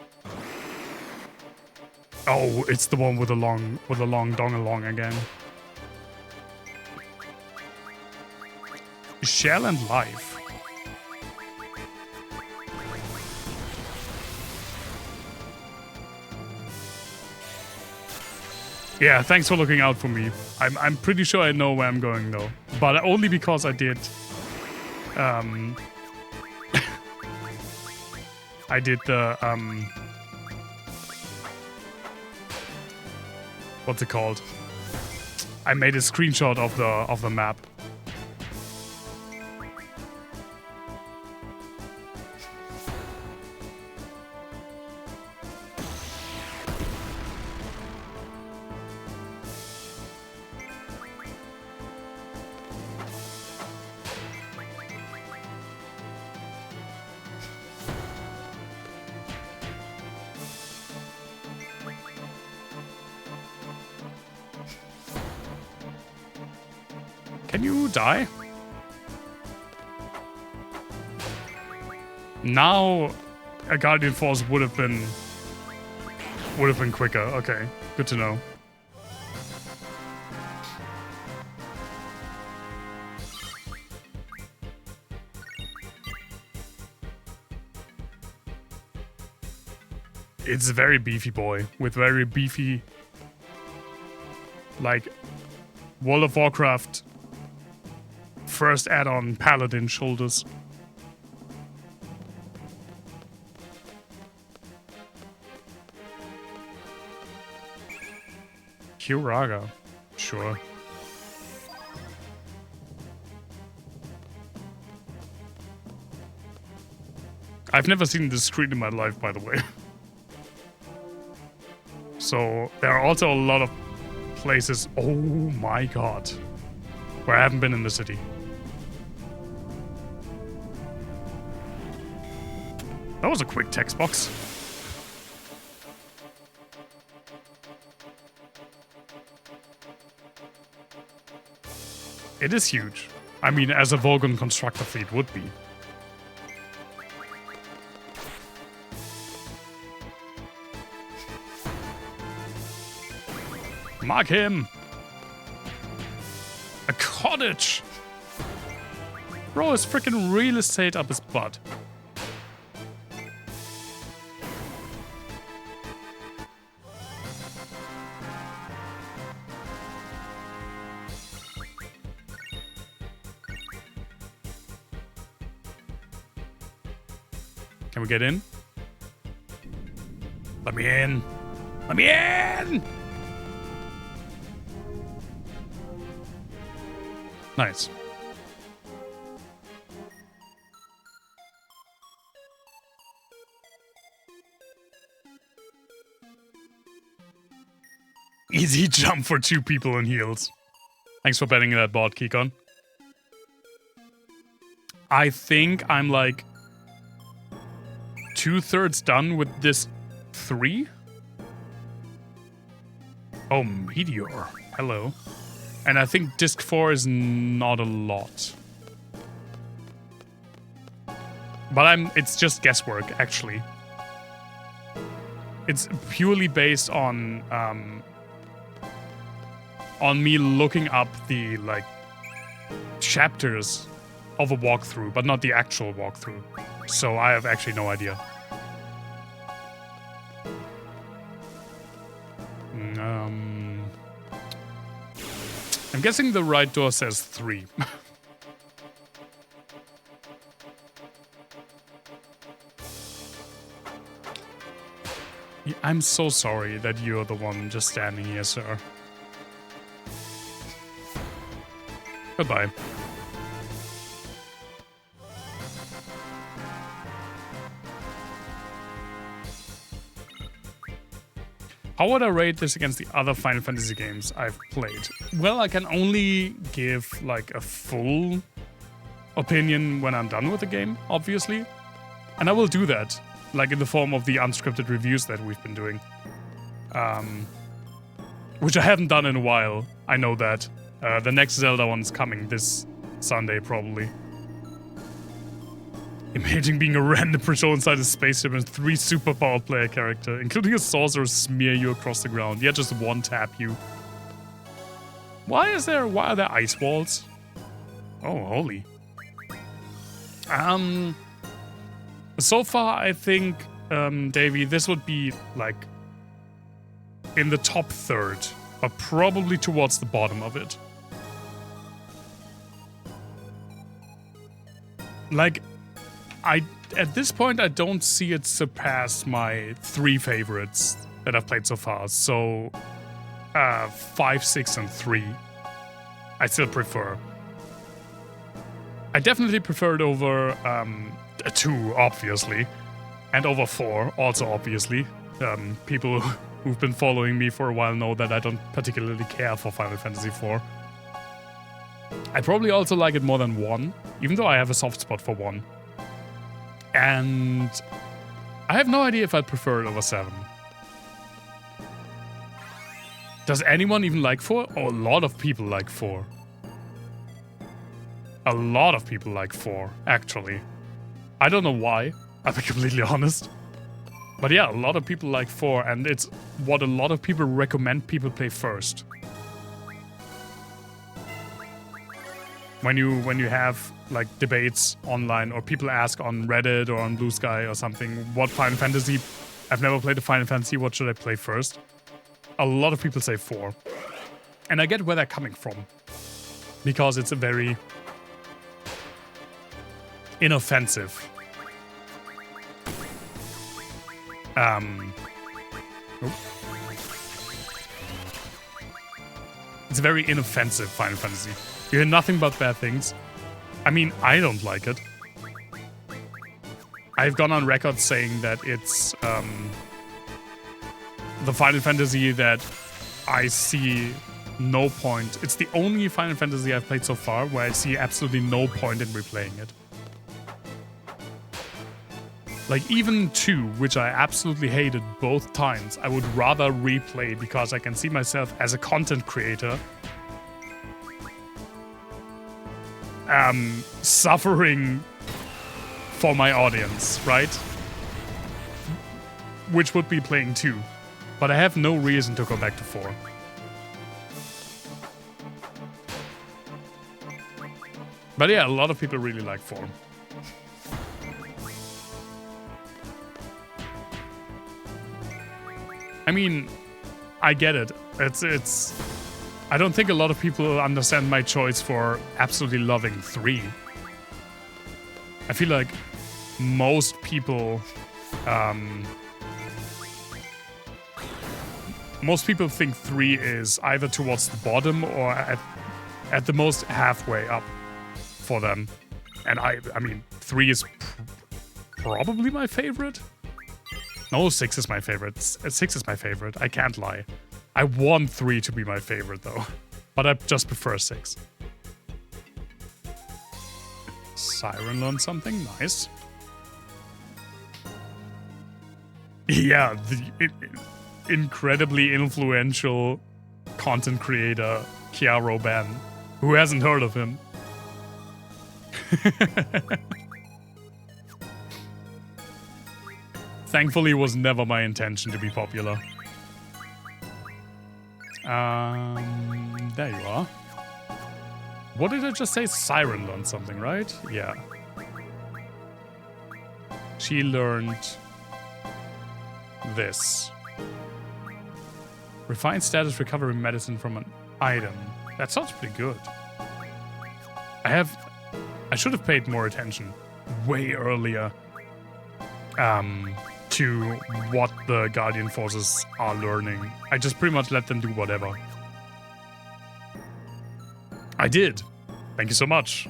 Speaker 1: Oh, it's the one with the long dong-along again. Shell and life. Yeah, thanks for looking out for me. I'm pretty sure I know where I'm going though, but only because I did. I did the what's it called? I made a screenshot of the map. Can you die? Now, a Guardian Force would have been quicker. Okay, good to know. It's a very beefy boy with very beefy, like, World of Warcraft first add-on paladin shoulders. Kiraga, sure. I've never seen this screen in my life, by the way. So there are also a lot of places, oh my god, where I haven't been in the city. That was a quick text box. It is huge. I mean, as a Volgun constructor fleet would be. Mark him! A cottage! Bro is freaking real estate up his butt. Can we get in? Let me in! Let me in! Nice. Easy jump for 2 people in heels. Thanks for betting that bot, Kikon. I think I'm like 2/3 done with this 3. Oh, Meteor. Hello. And I think disc 4 is not a lot. But it's just guesswork, actually. It's purely based on me looking up the, like, chapters of a walkthrough, but not the actual walkthrough. So I have actually no idea. I'm guessing the right door says 3. I'm so sorry that you're the one just standing here, sir. Goodbye. How would I rate this against the other Final Fantasy games I've played? Well, I can only give like a full opinion when I'm done with the game, obviously. And I will do that, like in the form of the unscripted reviews that we've been doing. Which I haven't done in a while, I know that. The next Zelda one's coming this Sunday, probably. Imagine being a random patrol inside a spaceship and 3 superpowered player character, including a sorcerer, smear you across the ground. Yeah, just one tap you. Why are there ice walls? Oh, holy. So far, I think, Davey, this would be, like, in the top third, but probably towards the bottom of it. Like, at this point, I don't see it surpass my 3 favorites that I've played so far. So, 5, 6, and 3, I still prefer. I definitely prefer it over 2, obviously, and over 4, also obviously. People who've been following me for a while know that I don't particularly care for Final Fantasy IV. I probably also like it more than 1, even though I have a soft spot for 1. And I have no idea if I'd prefer it over 7. Does anyone even like 4? Oh, a lot of people like 4. A lot of people like 4, actually. I don't know why, I'll be completely honest. But yeah, a lot of people like 4, and it's what a lot of people recommend people play first. When you have like debates online, or people ask on Reddit or on Blue Sky or something, what Final Fantasy, I've never played a Final Fantasy, what should I play first? A lot of people say 4. And I get where they're coming from. Because it's a very inoffensive. It's a very inoffensive Final Fantasy. You hear nothing but bad things. I mean, I don't like it. I've gone on record saying that it's the Final Fantasy that I see no point. It's the only Final Fantasy I've played so far where I see absolutely no point in replaying it. Like, even 2, which I absolutely hated both times, I would rather replay because I can see myself as a content creator suffering for my audience, right? Which would be playing 2. But I have no reason to go back to 4. But yeah, a lot of people really like 4. I mean, I get it. It's. I don't think a lot of people understand my choice for absolutely loving 3. I feel like most people, think 3 is either towards the bottom or at the most halfway up for them. And I mean, 3 is probably my favorite. No, 6 is my favorite. 6 is my favorite. I can't lie. I want 3 to be my favorite, though. But I just prefer 6. Siren learned something. Nice. Yeah, the incredibly influential content creator, Chiaro Ben. Who hasn't heard of him? Thankfully, it was never my intention to be popular. There you are. What did I just say? Siren learned something, right? Yeah. She learned this. Refined status recovery medicine from an item. That sounds pretty good. I should have paid more attention way earlier to what the Guardian forces are learning. I just pretty much let them do whatever. I did. Thank you so much.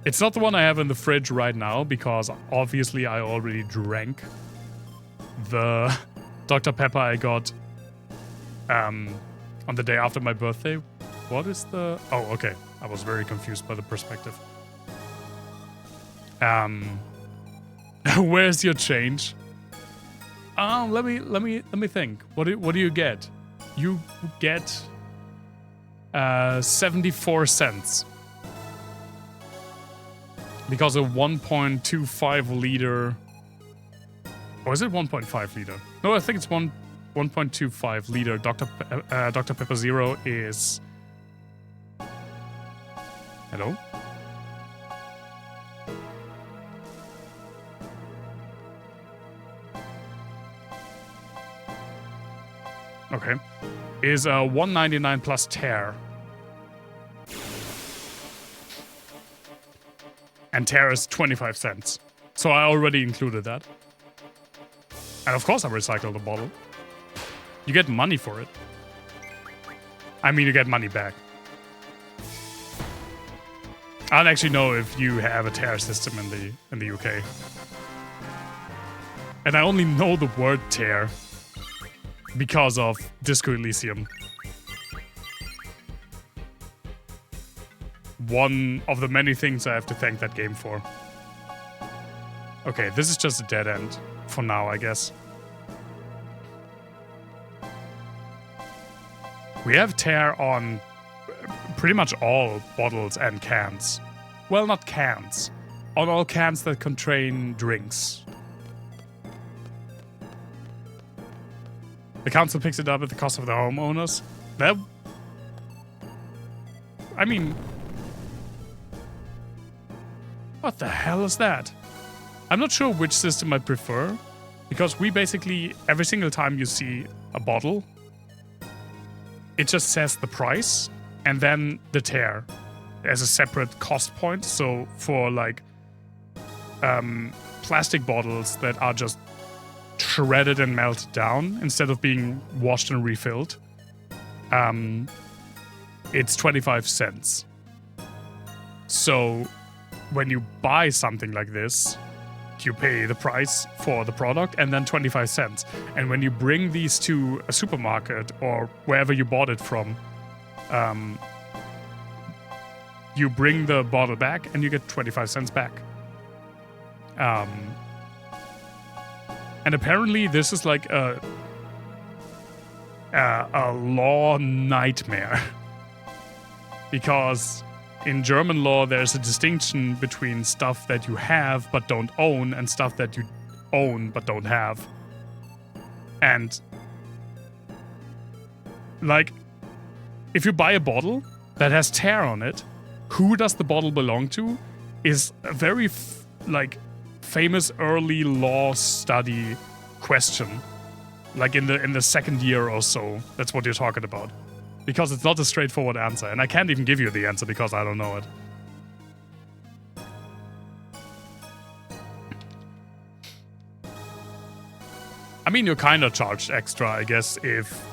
Speaker 1: It's not the one I have in the fridge right now because obviously I already drank the Dr. Pepper I got on the day after my birthday. What is the... Oh, okay. I was very confused by the perspective. Where's your change? Let me think. What do you get? You get 74 cents. Because a 1.25 liter... Or is it 1.5 liter? No, I think it's 1.25 liter Dr. Pepper Zero is... Hello? Okay. Is $1.99 plus tear. And tear is 25 cents. So I already included that. And of course I recycle the bottle. You get money for it. I mean, you get money back. I don't actually know if you have a tear system in the UK. And I only know the word tear because of Disco Elysium. One of the many things I have to thank that game for. Okay, this is just a dead end for now, I guess. We have tear on pretty much all bottles and cans. Well, not cans. On all cans that contain drinks. The council picks it up at the cost of the homeowners. That... I mean... What the hell is that? I'm not sure which system I prefer. Because we basically, every single time you see a bottle, it just says the price and then the tear as a separate cost point. So for like plastic bottles that are just shredded and melted down instead of being washed and refilled, it's 25 cents. So when you buy something like this, you pay the price for the product and then 25 cents. And when you bring these to a supermarket or wherever you bought it from, you bring the bottle back and you get 25 cents back. And apparently this is like a law nightmare. Because in German law, there's a distinction between stuff that you have but don't own and stuff that you own but don't have. And, like, if you buy a bottle that has tear on it, who does the bottle belong to is a very, famous early law study question. Like in the second year or so, that's what you're talking about. Because it's not a straightforward answer, and I can't even give you the answer because I don't know it. I mean, you're kind of charged extra, I guess, if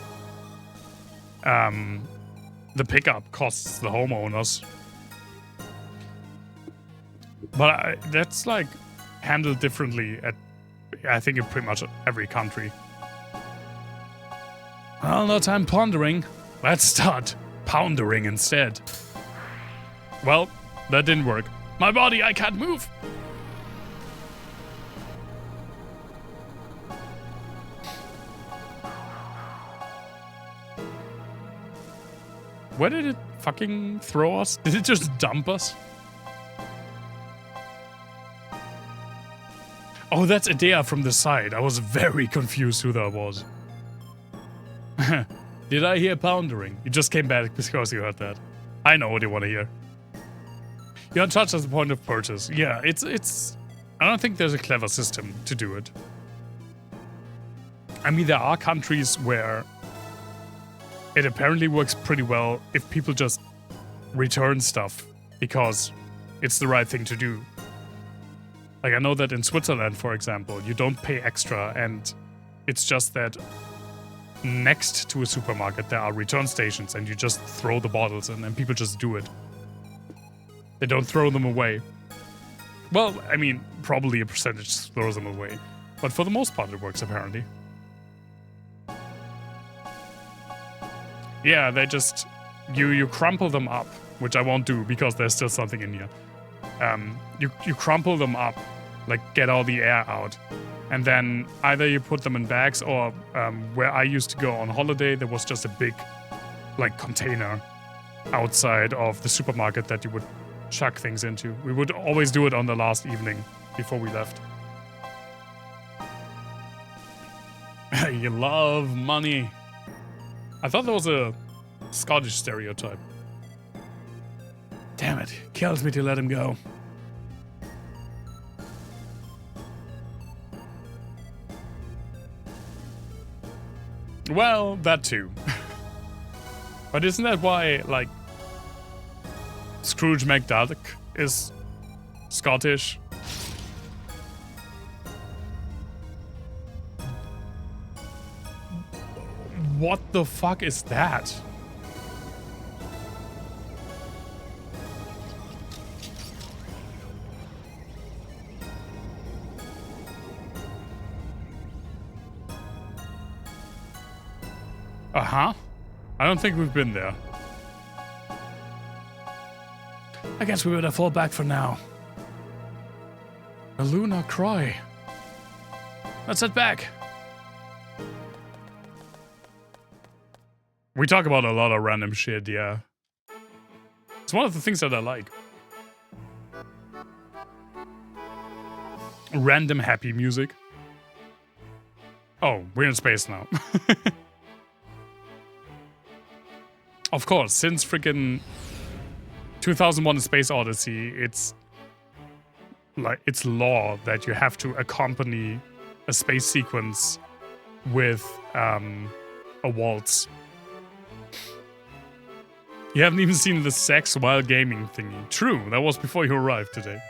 Speaker 1: the pickup costs the homeowners. But that's like handled differently at, I think, in pretty much every country. Well, no time pondering. Let's start poundering instead. Well, that didn't work. My body, I can't move. Where did it fucking throw us? Did it just dump us? Oh, that's Idea from the side. I was very confused who that was. Did I hear poundering? You just came back because you heard that. I know what you want to hear. You're untouched at the point of purchase. Yeah, it's... I don't think there's a clever system to do it. I mean, there are countries where it apparently works pretty well if people just return stuff because it's the right thing to do. Like, I know that in Switzerland, for example, you don't pay extra, and it's just that next to a supermarket there are return stations and you just throw the bottles in and people just do it. They don't throw them away. Well, I mean, probably a percentage throws them away. But for the most part it works, apparently. Yeah, they just... You crumple them up, which I won't do because there's still something in here. You crumple them up, like get all the air out. And then either you put them in bags or where I used to go on holiday, there was just a big, like, container outside of the supermarket that you would chuck things into. We would always do it on the last evening before we left. You love money. I thought that was a Scottish stereotype. Damn it, kills me to let him go. Well, that too. But isn't that why, like, Scrooge McDuck is Scottish? What the fuck is that? Uh-huh. I don't think we've been there. I guess we better fall back for now. A Luna cry. Let's head back. We talk about a lot of random shit, yeah. It's one of the things that I like. Random happy music. Oh, we're in space now. Of course, since freaking 2001: A Space Odyssey, it's law that you have to accompany a space sequence with a waltz. You haven't even seen the sex while gaming thingy. True, that was before you arrived today.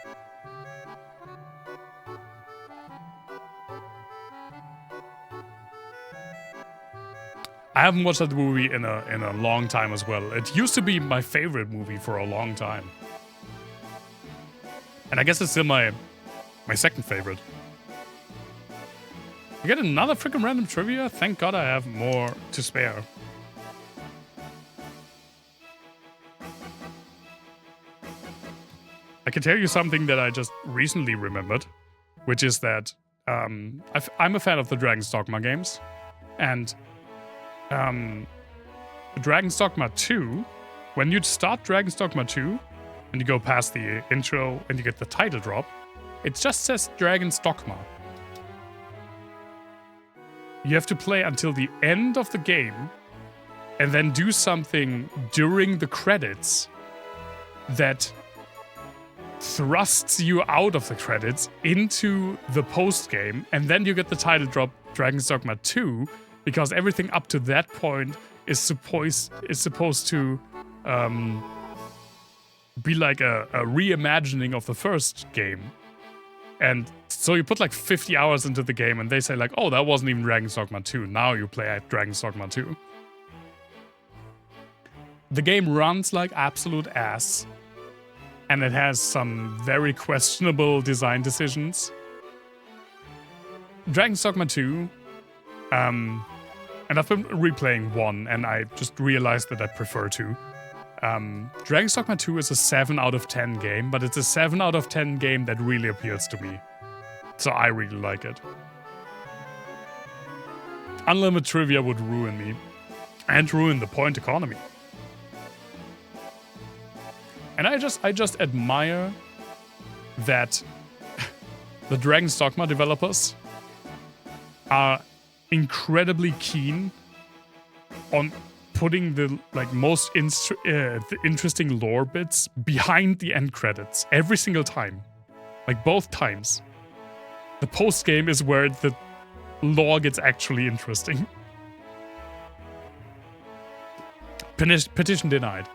Speaker 1: I haven't watched that movie in a long time as well. It used to be my favorite movie for a long time. And I guess it's still my second favorite. You get another freaking random trivia? Thank God I have more to spare. I can tell you something that I just recently remembered, which is that I'm a fan of the Dragon's Dogma games, and Dragon's Dogma 2, when you start Dragon's Dogma 2, and you go past the intro and you get the title drop, it just says Dragon's Dogma. You have to play until the end of the game, and then do something during the credits that thrusts you out of the credits into the post-game, and then you get the title drop Dragon's Dogma 2, because everything up to that point is supposed to be like a reimagining of the first game. And so you put like 50 hours into the game and they say like, oh, that wasn't even Dragon's Dogma 2. Now you play at Dragon's Dogma 2. The game runs like absolute ass. And it has some very questionable design decisions. Dragon's Dogma 2, and I've been replaying 1, and I just realized that I prefer 2. Dragon's Dogma 2 is a 7 out of 10 game, but it's a 7 out of 10 game that really appeals to me. So I really like it. Unlimited trivia would ruin me. And ruin the point economy. And I just admire that the Dragon's Dogma developers are incredibly keen on putting the most the interesting lore bits behind the end credits every single time. Like both times. The post game is where the lore gets actually interesting. Petition denied.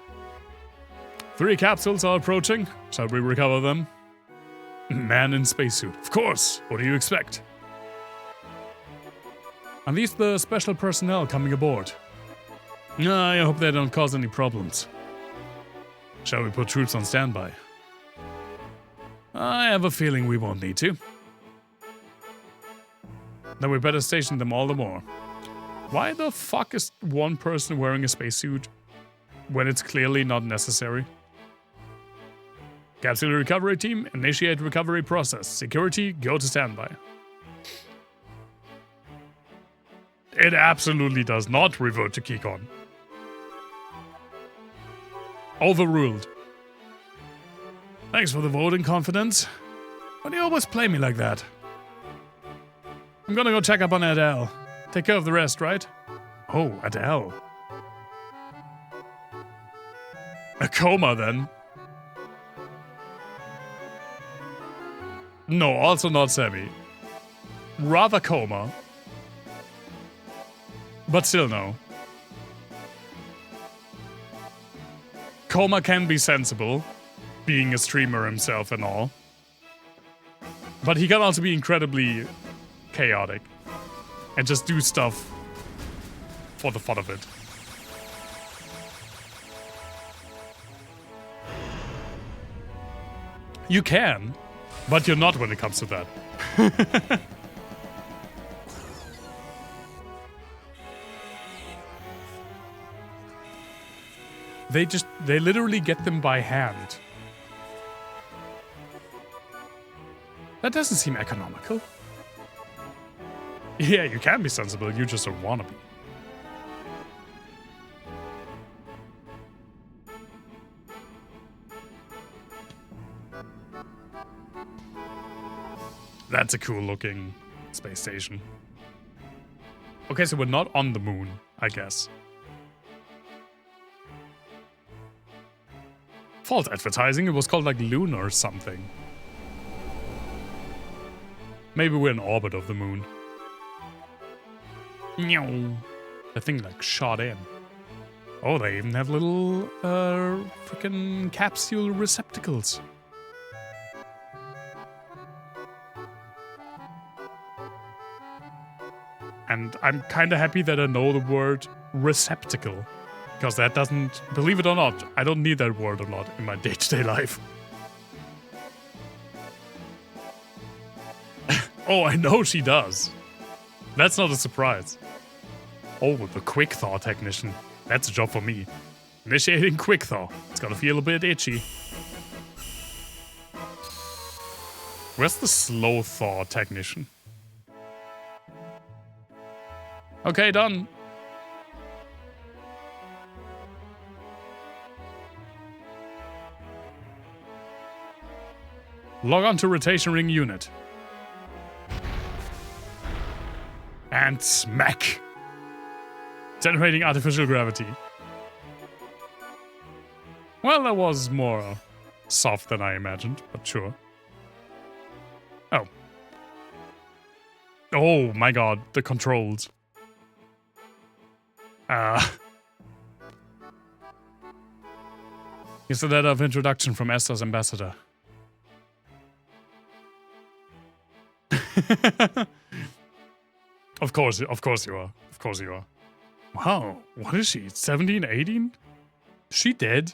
Speaker 1: 3 capsules are approaching. Shall we recover them? Man in spacesuit. Of course. What do you expect? Unleash the special personnel coming aboard. I hope they don't cause any problems. Shall we put troops on standby? I have a feeling we won't need to. Then we better station them all the more. Why the fuck is one person wearing a spacesuit when it's clearly not necessary? Capsule recovery team, initiate recovery process. Security, go to standby. It absolutely does not revert to Keycon. Overruled. Thanks for the vote and confidence. Why do you always play me like that? I'm gonna go check up on Adele. Take care of the rest, right? Oh, Adele. A coma, then? No, also not semi. Rather coma. But still no. Coma can be sensible, being a streamer himself and all. But he can also be incredibly chaotic and just do stuff for the fun of it. You can, but you're not when it comes to that. They literally get them by hand. That doesn't seem economical. Yeah, you can be sensible, you just don't want to be. That's a cool looking space station. Okay, so we're not on the moon, I guess. False advertising, it was called like Luna or something. Maybe we're in orbit of the moon. The thing like shot in. Oh, they even have little freaking capsule receptacles. And I'm kind of happy that I know the word receptacle. Because that doesn't, believe it or not, I don't need that word a lot in my day-to-day life. Oh, I know she does. That's not a surprise. Oh, the quick thaw technician. That's a job for me. Initiating quick thaw. It's gonna feel a bit itchy. Where's the slow thaw technician? Okay, done. Log on to rotation ring unit. And smack. Generating artificial gravity. Well, that was more soft than I imagined, but sure. Oh. Oh my god, the controls. Here's the letter of introduction from Esther's ambassador. Of course you are. Of course you are. Wow, what is she? 17, 18? She dead?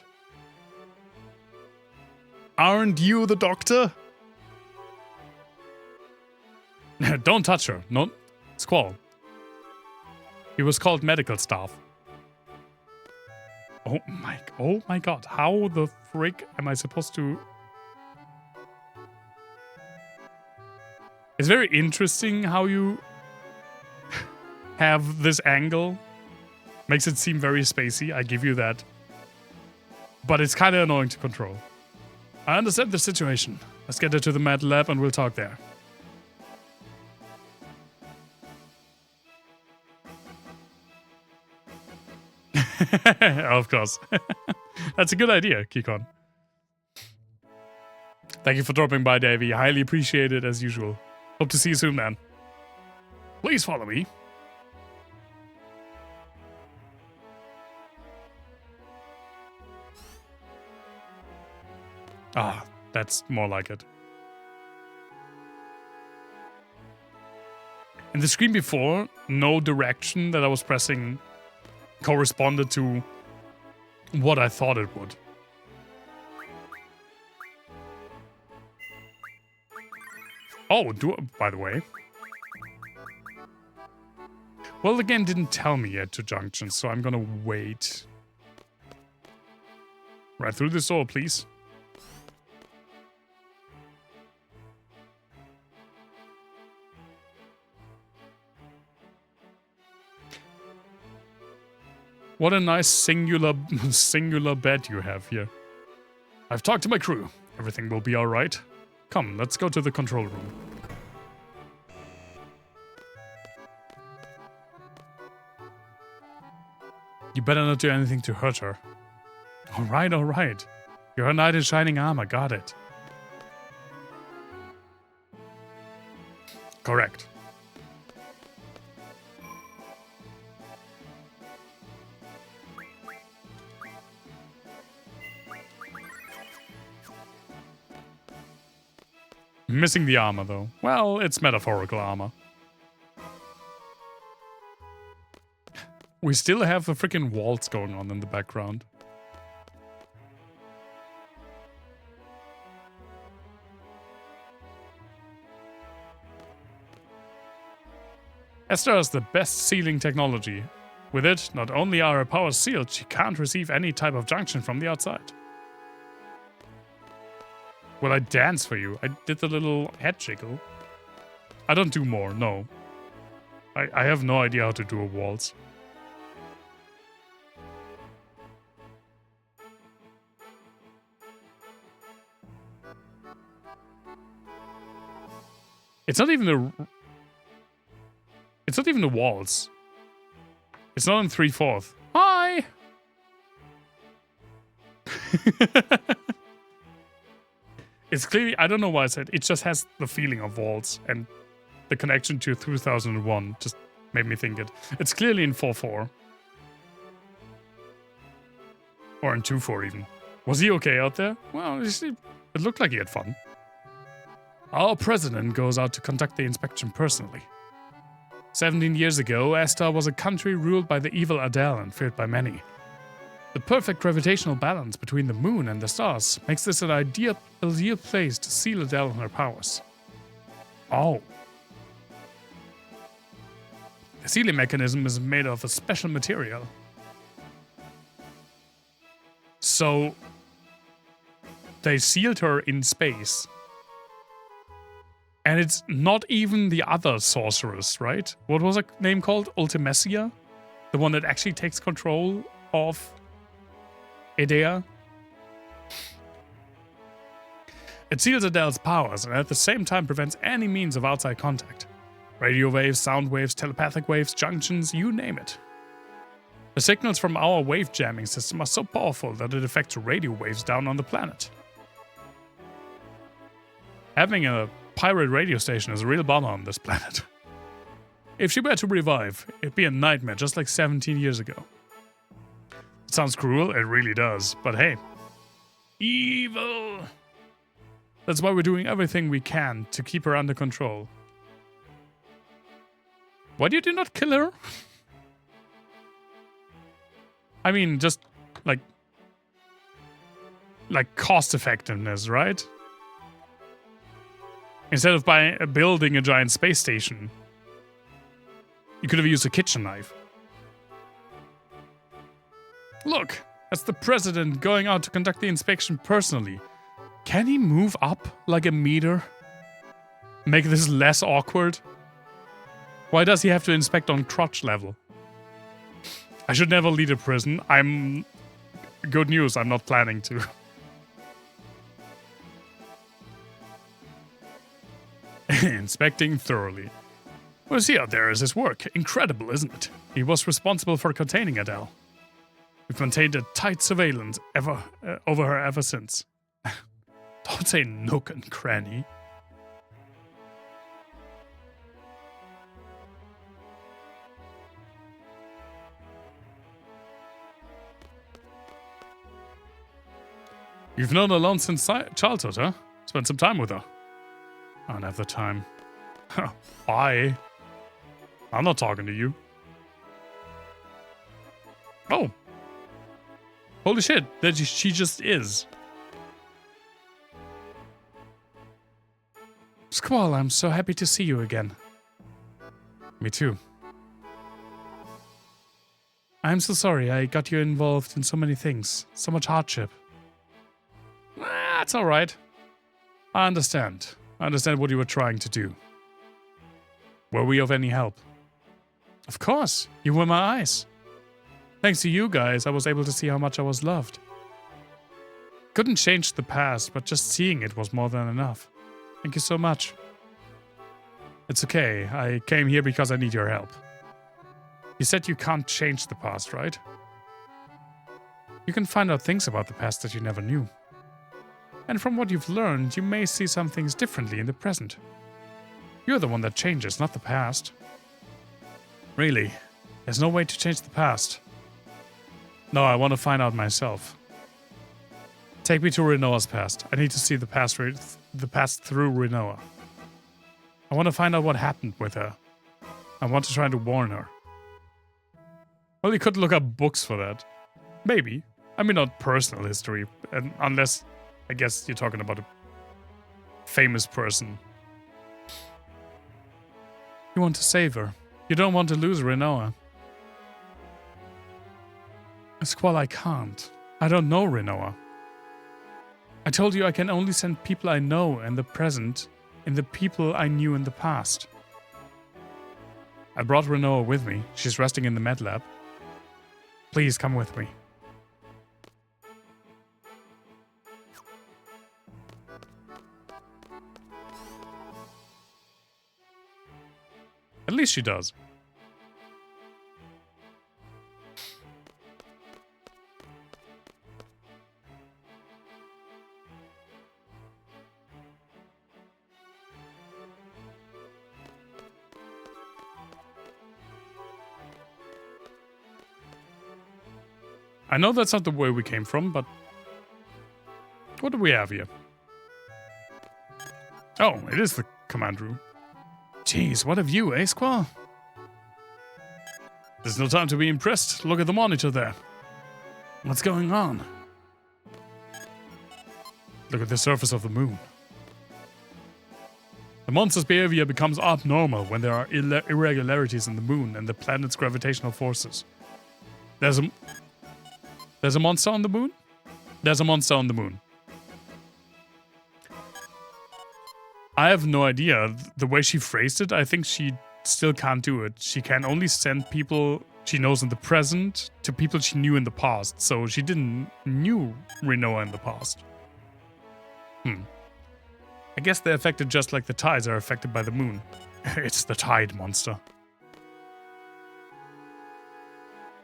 Speaker 1: Aren't you the doctor? Don't touch her. No, Squall. He was called medical staff. Oh my god. How the frick am I supposed to... It's very interesting how you have this angle. Makes it seem very spacey, I give you that. But it's kind of annoying to control. I understand the situation. Let's get her to the med lab and we'll talk there. Of course. That's a good idea, Kikon. Thank you for dropping by, Davey. Highly appreciate it as usual. Hope to see you soon, man. Please follow me. Ah, that's more like it. In the screen before, no direction that I was pressing corresponded to what I thought it would. Oh, by the way. Well, the game didn't tell me yet to junction, so I'm gonna wait. Right through this door, please. What a nice singular bed you have here. I've talked to my crew. Everything will be alright. Come, let's go to the control room. You better not do anything to hurt her. Alright, alright. You're a knight in shining armor, got it. Correct. Missing the armor, though. Well, it's metaphorical armor. We still have a freaking waltz going on in the background. Esther has the best sealing technology. With it, not only are her powers sealed, she can't receive any type of junction from the outside. Will I dance for you? I did the little head jiggle. I don't do more, no. I have no idea how to do a waltz. It's not even a waltz. It's not in 3/4. Hi! It's clearly, I don't know why I said, it just has the feeling of waltz, and the connection to 2001 just made me think it. It's clearly in 4/4. Or in 2/4 even. Was he okay out there? Well, it looked like he had fun. Our president goes out to conduct the inspection personally. 17 years ago, Astar was a country ruled by the evil Adele and feared by many. The perfect gravitational balance between the moon and the stars makes this an ideal place to seal Adele and her powers. Oh. The sealing mechanism is made of a special material. So, they sealed her in space. And it's not even the other sorceress, right? What was her name called? Ultimecia? The one that actually takes control of Edea? It seals Adele's powers and at the same time prevents any means of outside contact. Radio waves, sound waves, telepathic waves, junctions, you name it. The signals from our wave jamming system are so powerful that it affects radio waves down on the planet. Having a pirate radio station is a real bummer on this planet. If she were to revive, it'd be a nightmare just like 17 years ago. It sounds cruel, it really does, but hey. Evil! That's why we're doing everything we can to keep her under control. Why did you not kill her? I mean, just like cost effectiveness, right? Instead of building a giant space station, you could have used a kitchen knife. Look, that's the president going out to conduct the inspection personally. Can he move up like a meter? Make this less awkward? Why does he have to inspect on crotch level? I should never lead a prison. Good news, I'm not planning to. Inspecting thoroughly. What is he out there as his work? Incredible, isn't it? He was responsible for containing Adele. We've maintained a tight surveillance over her ever since. Don't say nook and cranny. You've known her alone since childhood, huh? Spent some time with her. I don't have the time. Bye. I'm not talking to you. Oh. Holy shit, she just is. Squall, I'm so happy to see you again. Me too. I'm so sorry I got you involved in so many things. So much hardship. It's alright. I understand. I understand what you were trying to do. Were we of any help? Of course. You were my eyes. Thanks to you guys, I was able to see how much I was loved. Couldn't change the past, but just seeing it was more than enough. Thank you so much. It's okay. I came here because I need your help. You said you can't change the past, right? You can find out things about the past that you never knew. And from what you've learned, you may see some things differently in the present. You're the one that changes, not the past. Really, there's no way to change the past. No, I want to find out myself. Take me to Renoa's past. I need to see the past through Renoa. I want to find out what happened with her. I want to try to warn her. Well, you could look up books for that. Maybe. I mean, not personal history, unless, I guess, you're talking about a famous person. You want to save her. You don't want to lose Renoa. Squall, I can't. I don't know Renoa. I told you I can only send people I know in the present in the people I knew in the past. I brought Renoa with me. She's resting in the med lab. Please come with me. At least she does. I know that's not the way we came from, but what do we have here? Oh, it is the command room. Jeez, what have you, eh, Squall? There's no time to be impressed. Look at the monitor there. What's going on? Look at the surface of the moon. The monster's behavior becomes abnormal when there are irregularities in the moon and the planet's gravitational forces. There's a monster on the moon? There's a monster on the moon. I have no idea. The way she phrased it, I think she still can't do it. She can only send people she knows in the present to people she knew in the past. So she didn't knew Renoa in the past. I guess they're affected just like the tides are affected by the moon. It's the tide monster.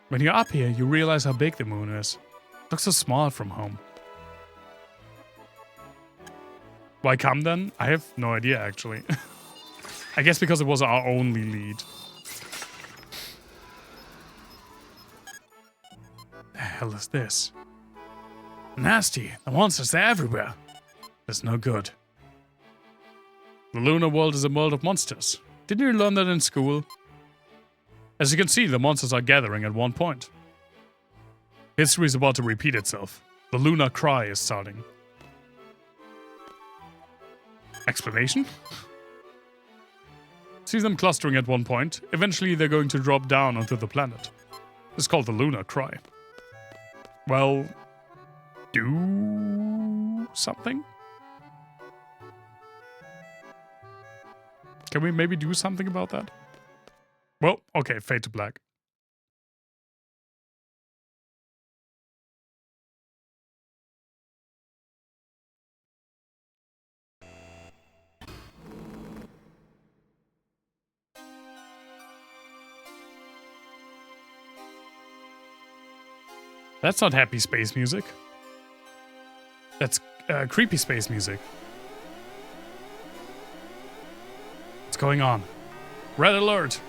Speaker 1: When you're up here, you realize how big the moon is. It looks so small from home. Why come then? I have no idea, actually. I guess because it was our only lead. The hell is this? Nasty. The monsters, they're everywhere. That's no good. The lunar world is a world of monsters. Didn't you learn that in school? As you can see, the monsters are gathering at one point. History is about to repeat itself. The lunar cry is starting. Explanation? See them clustering at one point. Eventually they're going to drop down onto the planet. It's called the lunar cry. Well, do something? Can we maybe do something about that? Well, okay, fade to black. That's not happy space music. That's creepy space music. What's going on? Red alert!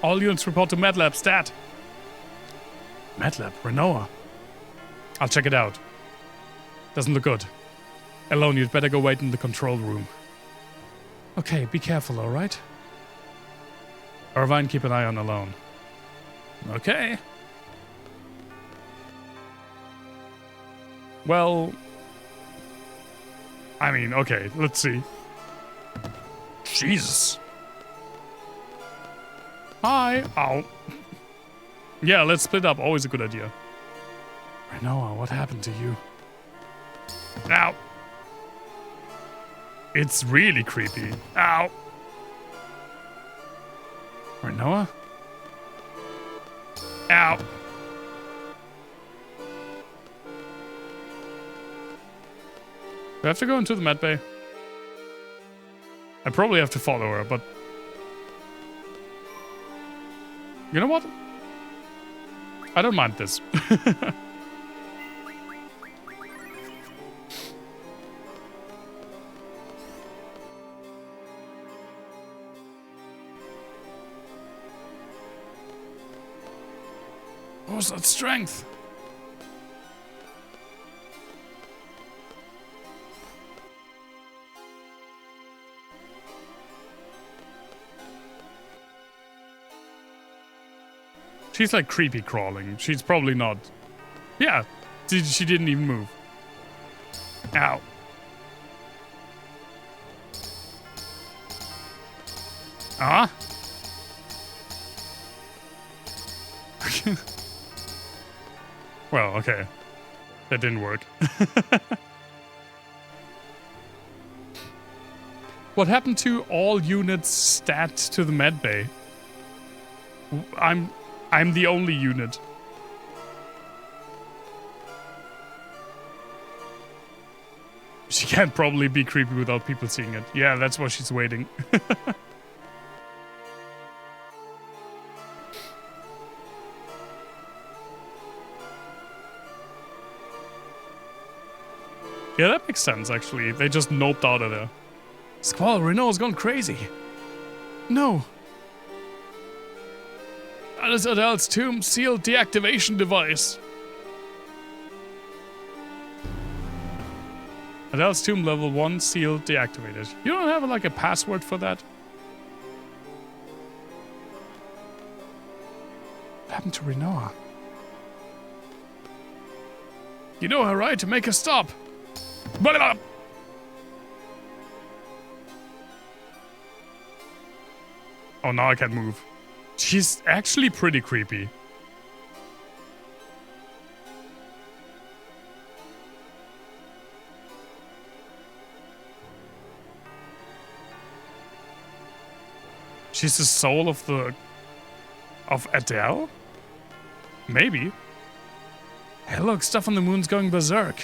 Speaker 1: All units report to MedLab stat. MedLab? Renoa? I'll check it out. Doesn't look good. Alone, you'd better go wait in the control room. Okay, be careful, alright? Irvine, keep an eye on Alone. Okay. Well, I mean, okay, let's see. Jesus. Hi. Ow. Yeah, let's split up. Always a good idea. Renoa, what happened to you? Ow. It's really creepy. Ow. Renoa? Ow. I have to go into the med bay? I probably have to follow her, but... You know what? I don't mind this. What's that strength? She's like creepy crawling. She's probably not. Yeah, she didn't even move. Ow. Ah? Well, okay. That didn't work. What happened to all units stats to the med bay? I'm the only unit. She can't probably be creepy without people seeing it. Yeah, that's why she's waiting. Yeah, that makes sense, actually. They just noped out of there. Squall, Renault's gone crazy. No. That is Adele's tomb sealed deactivation device. Adele's tomb level 1 sealed deactivated. You don't have like a password for that? What happened to Renault? You know her right to make her stop. Oh, now I can't move. She's actually pretty creepy. She's the soul of Adele? Maybe. Hey, look, stuff on the moon's going berserk.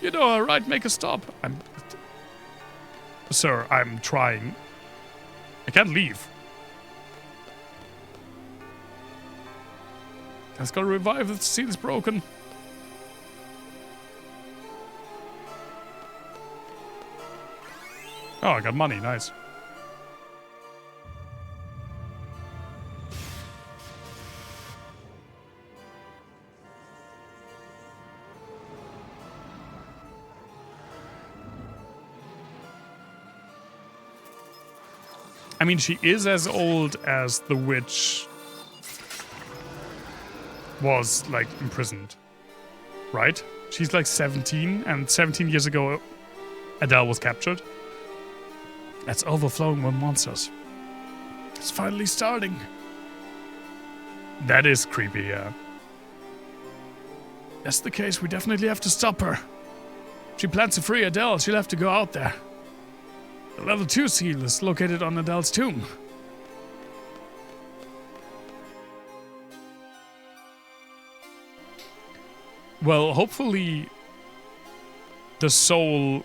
Speaker 1: You know, all right, make a stop. Sir, I'm trying. I can't leave. Let's go revive the seal's broken. Oh, I got money, nice. I mean, she is as old as the witch was, like, imprisoned. Right? She's like 17, and 17 years ago, Adele was captured. That's overflowing with monsters. It's finally starting. That is creepy, yeah. That's the case, we definitely have to stop her. She plans to free Adele, she'll have to go out there. The level 2 seal is located on Adele's tomb. Well, hopefully the soul,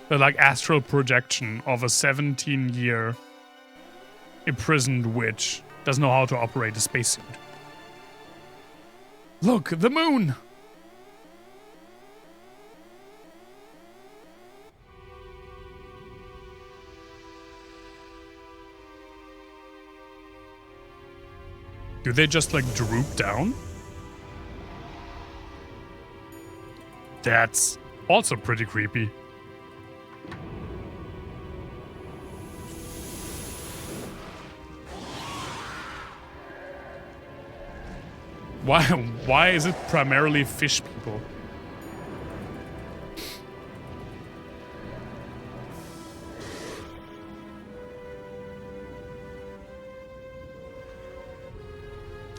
Speaker 1: the like astral projection of a 17-year imprisoned witch doesn't know how to operate a spacesuit. Look, the moon! Do they just like droop down? That's also pretty creepy. Why is it primarily fish people?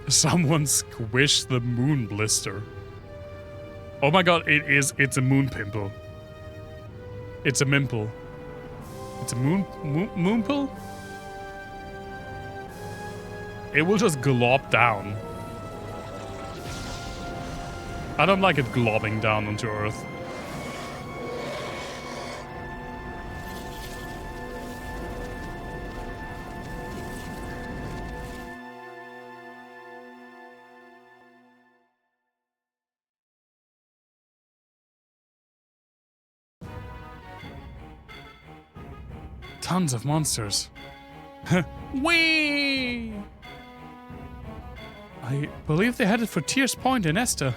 Speaker 1: Someone squished the moon blister. Oh my god, it's a moon pimple. It's a mimple. It's a moonpimple? It will just glob down. I don't like it globbing down onto Earth. Tons of monsters. Whee! I believe they headed for Tears Point in Esther.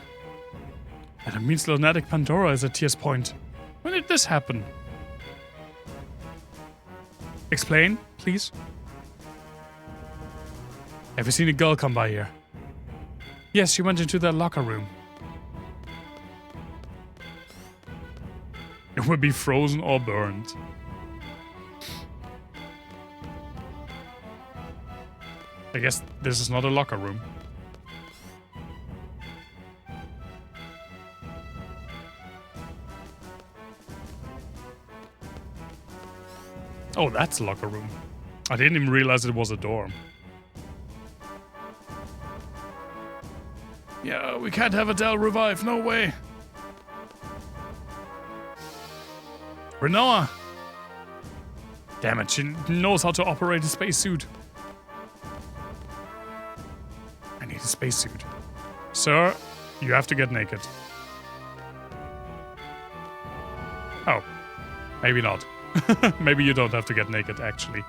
Speaker 1: And it means Lunatic Pandora is at Tears Point. When did this happen? Explain, please. Have you seen a girl come by here? Yes, she went into that locker room. It would be frozen or burned. I guess this is not a locker room. Oh, that's a locker room. I didn't even realize it was a dorm. Yeah, we can't have Adele revive, no way. Renoa! Damn it, she knows how to operate a spacesuit. I need a spacesuit. Sir, you have to get naked. Oh, maybe not. Maybe you don't have to get naked, actually.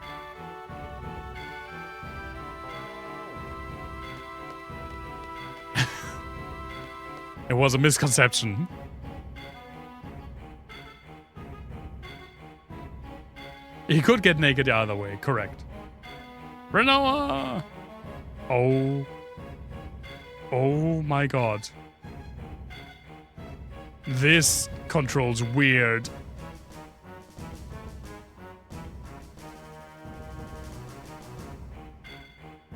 Speaker 1: It was a misconception. He could get naked the other way, correct. Renoa! Oh. Oh my god. This controls weird.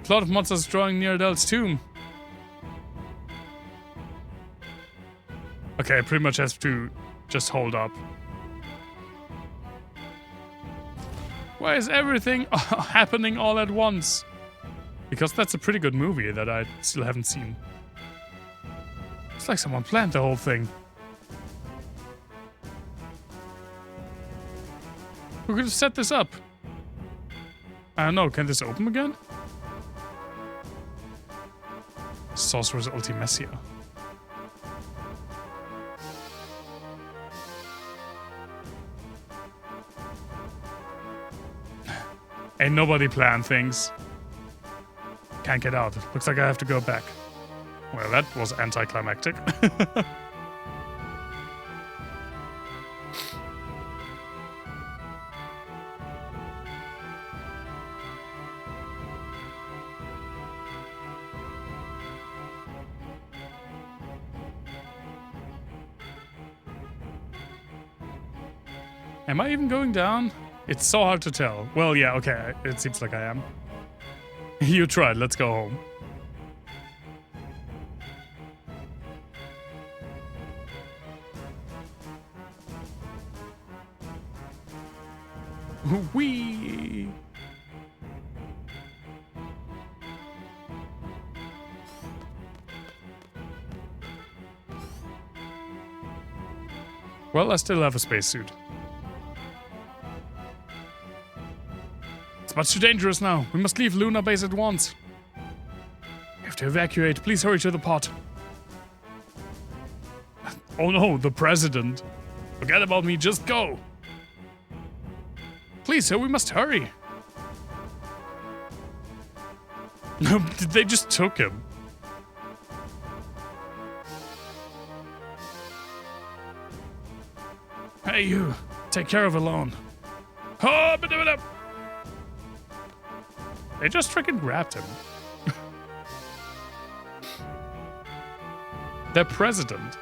Speaker 1: A lot of monsters drawing near Adele's tomb. Okay, I pretty much have to just hold up. Why is everything happening all at once? Because that's a pretty good movie that I still haven't seen. It's like someone planned the whole thing. We could have set this up. I don't know, can this open again? Sorcerer's Ultimecia. Ain't nobody planned things. Can't get out. Looks like I have to go back. Well, that was anticlimactic. Am I even going down? It's so hard to tell. Well, yeah, okay, it seems like I am. You tried, let's go home. Whee! Well, I still have a spacesuit. It's much too dangerous now. We must leave Luna Base at once. We have to evacuate. Please hurry to the pod. Oh no, the president. Forget about me, just go. Please, sir, we must hurry. No, they just took him. Hey, you. Take care of Alone. Oh, they just freaking grabbed him. Their president.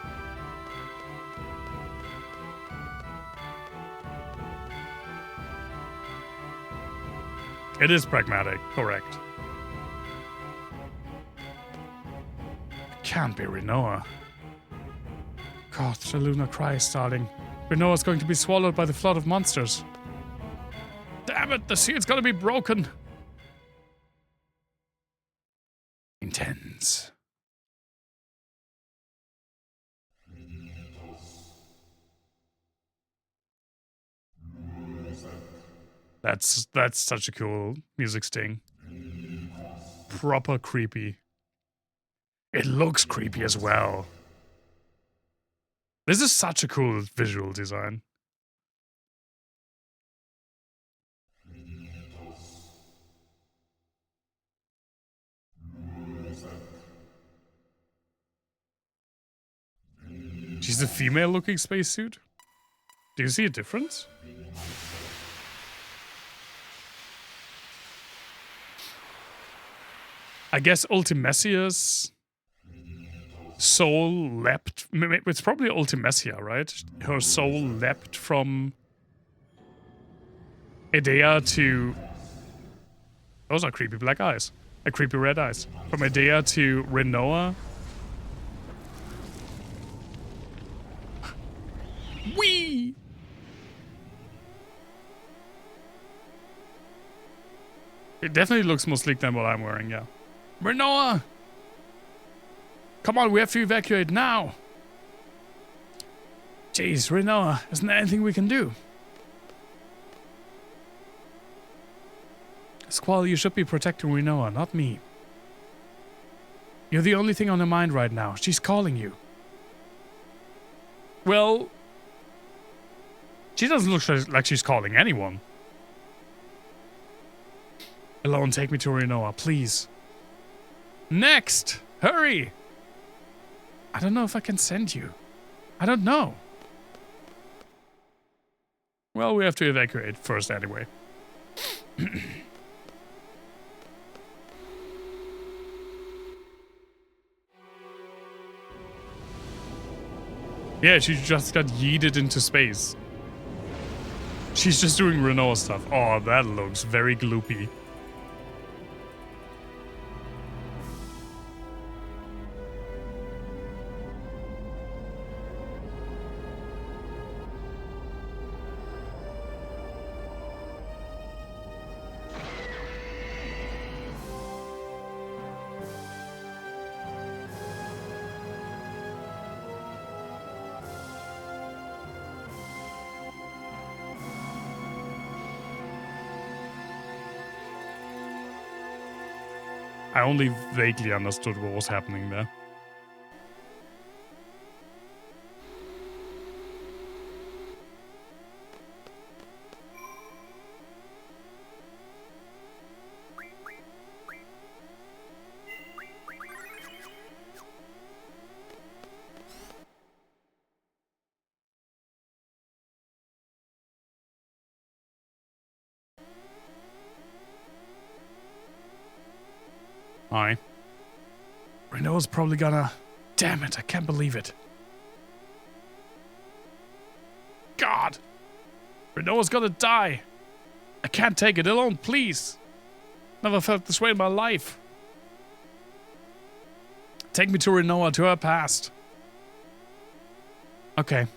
Speaker 1: It is pragmatic, correct. It can't be Renoa. God, the Luna cry is starting. Renoa's going to be swallowed by the flood of monsters. Damn it, the seal's gotta be broken. Intense. That's such a cool music sting. Proper creepy. It looks creepy as well. This is such a cool visual design. She's a female-looking spacesuit. Do you see a difference? I guess Ultimecia's soul leapt. It's probably Ultimecia, right? Her soul leapt from Edea to... Those are creepy black eyes. Creepy red eyes. From Edea to Renoa. Whee! It definitely looks more sleek than what I'm wearing, yeah. Renoa! Come on, we have to evacuate now! Jeez, Renoa, isn't there anything we can do? Squall, you should be protecting Renoa, not me. You're the only thing on her mind right now. She's calling you. Well... She doesn't look like she's calling anyone. Alone, take me to Renoa, please. Next! Hurry! I don't know if I can send you. I don't know. Well, we have to evacuate first anyway. Yeah, she just got yeeted into space. She's just doing Renoa stuff. Oh, that looks very gloopy. I only vaguely understood what was happening there. Hi. Renoa's probably gonna... Damn it, I can't believe it. God! Renoa's gonna die! I can't take it alone, please! Never felt this way in my life. Take me to Renoa, to her past. Okay.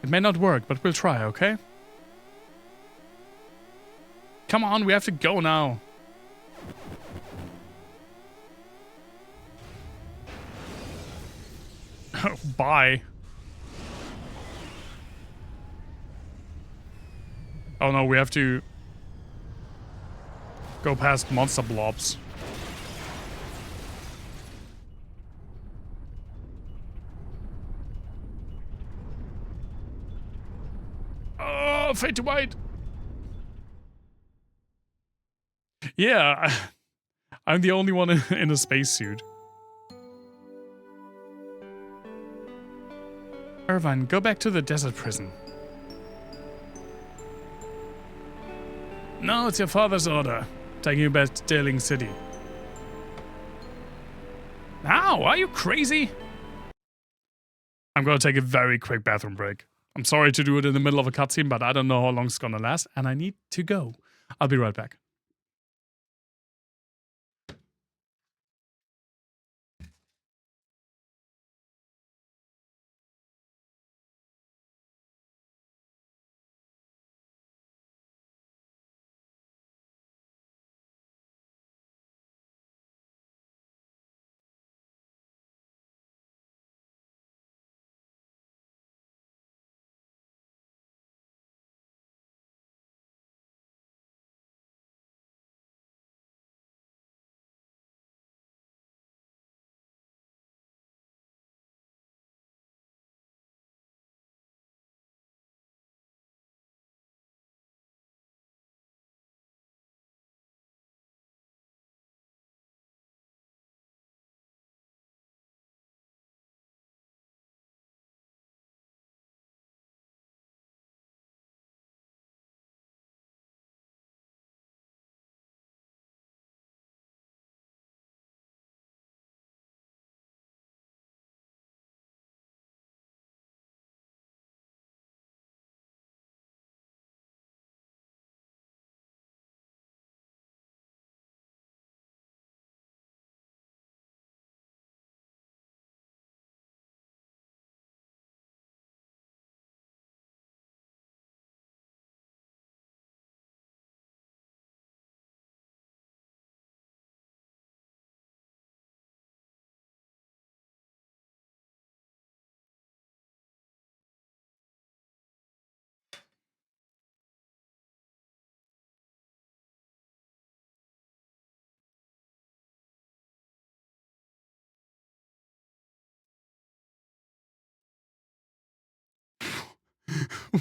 Speaker 1: It may not work, but we'll try, okay? Come on, we have to go now. Bye. Oh no, we have to go past monster blobs. Oh, fade to white. Yeah, I'm the only one in a spacesuit. Irvine, go back to the desert prison. No, it's your father's order. Taking you back to Darling City. Now, are you crazy? I'm gonna take a very quick bathroom break. I'm sorry to do it in the middle of a cutscene, but I don't know how long it's gonna last, and I need to go. I'll be right back.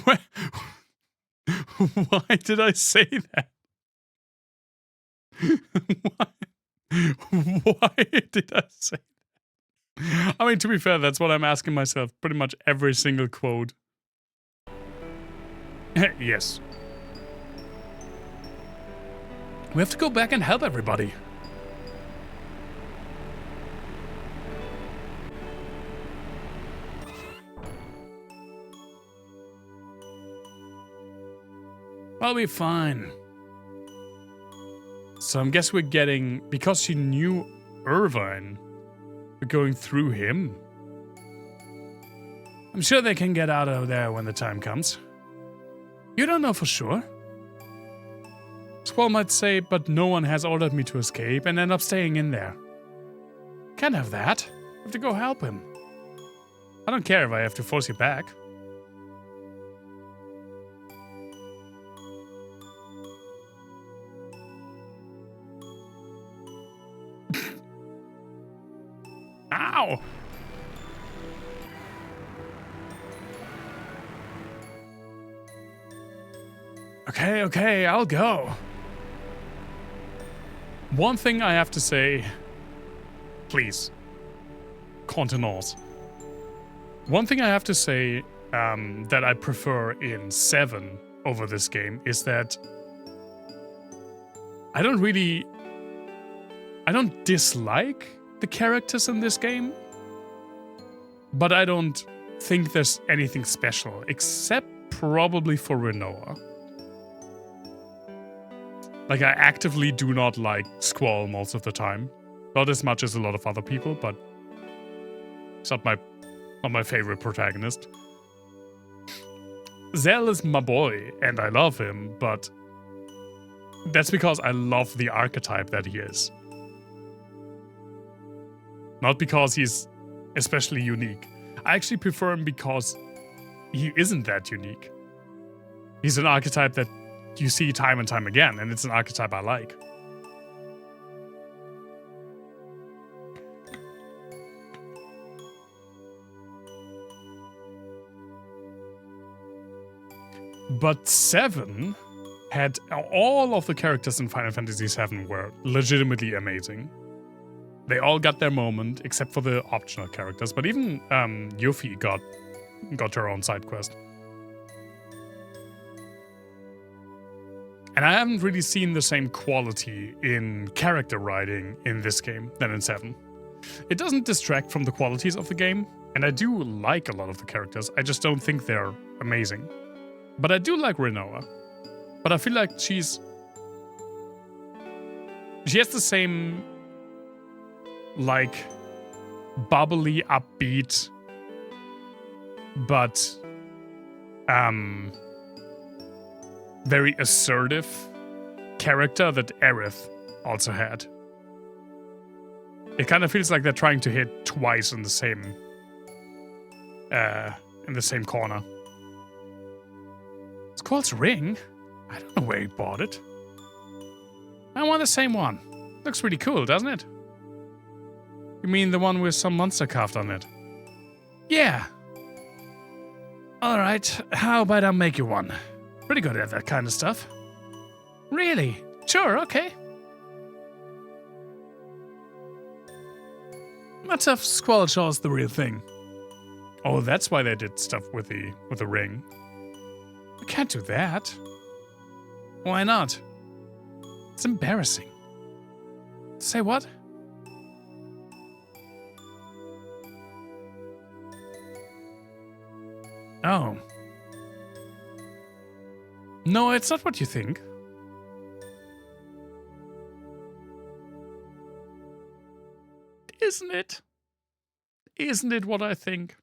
Speaker 1: Why did I say that? Why did I say that? I mean, to be fair, that's what I'm asking myself pretty much every single quote. Yes. We have to go back and help everybody. I'll be fine. So I guess we're getting... Because she knew Irvine, we're going through him. I'm sure they can get out of there when the time comes. You don't know for sure. Squall might say, but no one has ordered me to escape and end up staying in there. Can't have that. I have to go help him. I don't care if I have to force you back. Ow! Okay, I'll go. One thing I have to say... Please. Contenance. One thing I have to say that I prefer in 7 over this game is that I don't dislike the characters in this game, but I don't think there's anything special, except probably for Renoa. Like, I actively do not like Squall most of the time. Not as much as a lot of other people, but it's not my favorite protagonist. Zell is my boy, and I love him, but that's because I love the archetype that he is. Not because he's especially unique. I actually prefer him because he isn't that unique. He's an archetype that you see time and time again, and it's an archetype I like. But 7 had all of the characters in Final Fantasy VII were legitimately amazing. They all got their moment, except for the optional characters. But even Yuffie got her own side quest. And I haven't really seen the same quality in character writing in this game than in 7. It doesn't distract from the qualities of the game, and I do like a lot of the characters. I just don't think they're amazing. But I do like Renoa. But I feel like she has the same, like, bubbly, upbeat, but very assertive character that Aerith also had. It kind of feels like they're trying to hit twice in the same corner. Squall's ring? I don't know where he bought it. I want the same one. Looks really cool, doesn't it? You mean the one with some monster carved on it? Yeah. Alright, how about I make you one? Pretty good at that kind of stuff. Really? Sure, okay. Let's have Squall show us the real thing. Oh, that's why they did stuff with the ring. We can't do that. Why not? It's embarrassing. Say what? Oh. No, it's not what you think. Isn't it? Isn't it what I think?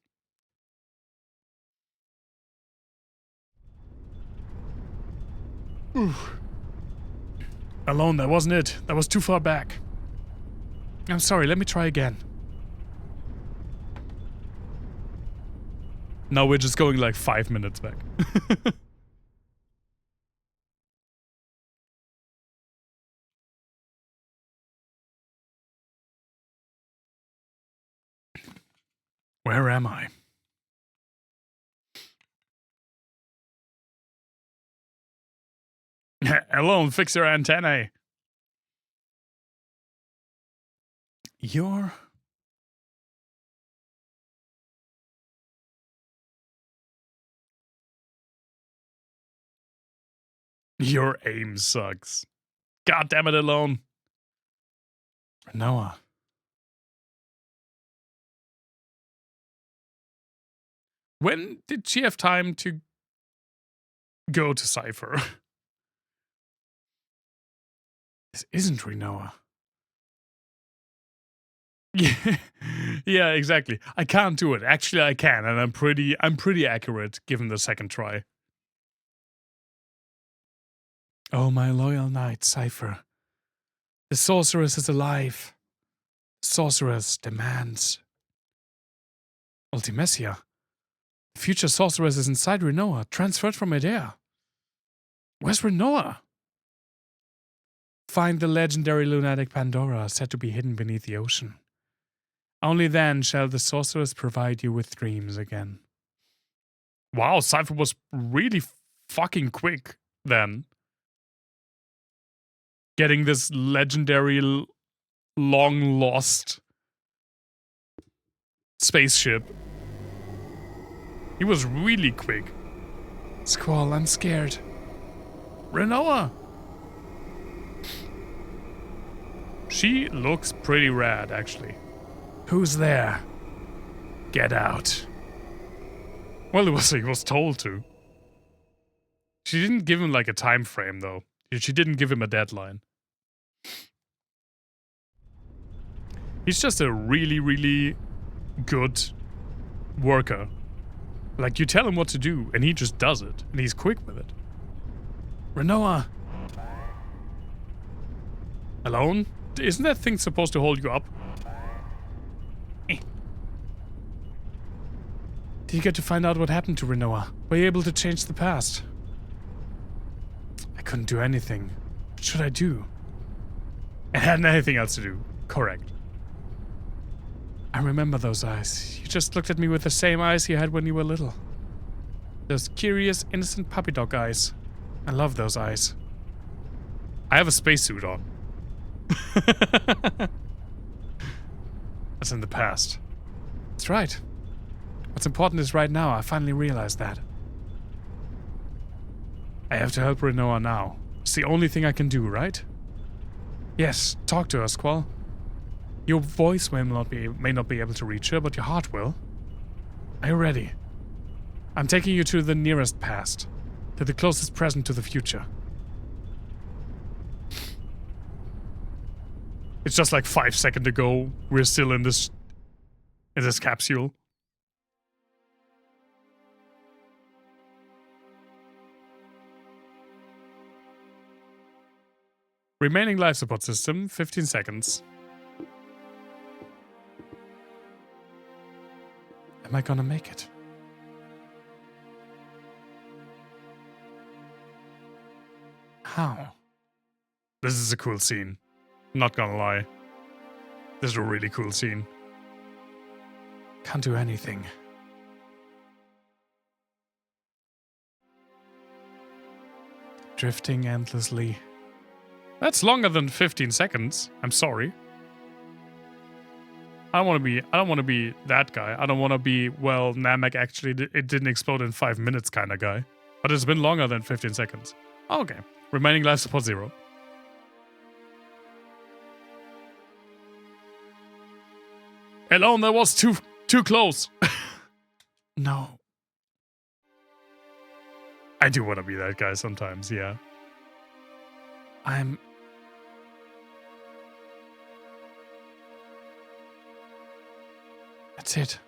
Speaker 1: Oof. Alone, that wasn't it. That was too far back. I'm sorry, let me try again. No, we're just going like 5 minutes back. Where am I? Alone, fix your antennae. Your aim sucks. God damn it, Alone. Noah. When did she have time to go to Cypher? This isn't Renoa. Yeah, yeah, exactly. I can't do it. Actually, I can, and I'm pretty accurate given the second try. Oh, my loyal knight, Cypher. The sorceress is alive. Sorceress demands. Ultimecia. The future sorceress is inside Renoa, transferred from Medea. Where's Renoa? Find the legendary lunatic Pandora, said to be hidden beneath the ocean. Only then shall the sorceress provide you with dreams again. Wow, Cypher was really fucking quick then. Getting this legendary long lost spaceship. He was really quick. Squall, I'm scared. Renoa! She looks pretty rad, actually. Who's there? Get out. Well, he was told to. She didn't give him like a time frame, though. She didn't give him a deadline. He's just a really, really good worker. Like, you tell him what to do, and he just does it. And he's quick with it. Renoa! Alone? Isn't that thing supposed to hold you up? Eh. Did you get to find out what happened to Renoa? Were you able to change the past? I couldn't do anything. What should I do? I hadn't anything else to do. Correct. I remember those eyes. You just looked at me with the same eyes you had when you were little. Those curious, innocent puppy dog eyes. I love those eyes. I have a spacesuit on. That's in the past. That's right. What's important is right now. I finally realized that. I have to help Renoa now. It's the only thing I can do, right? Yes, talk to her, Squall. Your voice may not be able to reach her, but your heart will. Are you ready? I'm taking you to the nearest past, to the closest present to the future. It's just like 5 seconds ago. We're still in this capsule. Remaining life support system, 15 seconds. Am I gonna make it? How? This is a cool scene. Not gonna lie. This is a really cool scene. Can't do anything. Drifting endlessly. That's longer than 15 seconds. I'm sorry. I don't want to be that guy. I don't want to be, well, Namek actually it didn't explode in 5 minutes kind of guy. But it's been longer than 15 seconds. Okay. Remaining life support 0. Alone, that was too close. No. I do want to be that guy sometimes, yeah. That's it.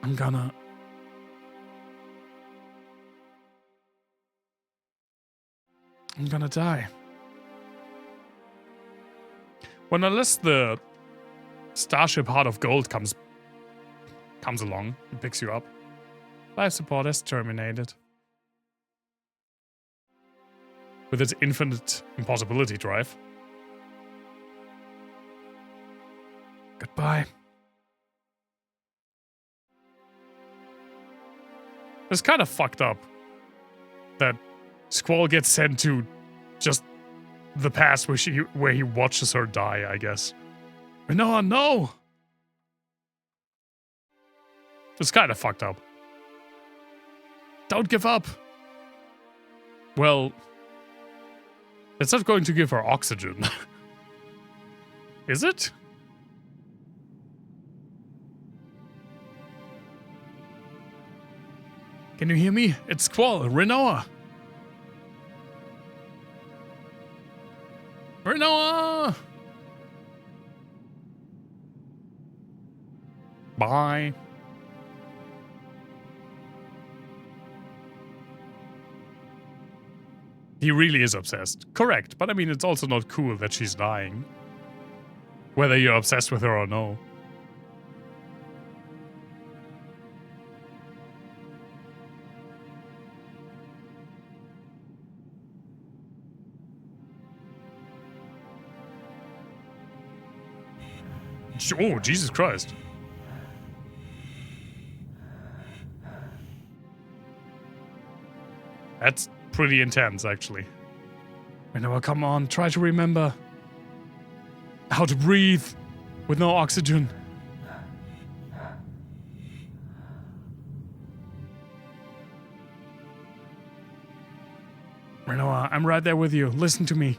Speaker 1: I'm gonna die. Well, unless the Starship Heart of Gold comes along and picks you up. Life support is terminated. With its infinite impossibility drive. Goodbye. It's kind of fucked up that Squall gets sent to just the past where he watches her die, I guess. Rinoa, no! It's kind of fucked up. Don't give up. Well, it's not going to give her oxygen. Is it? Can you hear me? It's Squall, Rinoa. Rinoa! Bye. He really is obsessed. Correct, but I mean, it's also not cool that she's dying. Whether you're obsessed with her or no. Oh, Jesus Christ. That's pretty intense, actually. Rinoa, come on, try to remember how to breathe with no oxygen. Rinoa, I'm right there with you. Listen to me.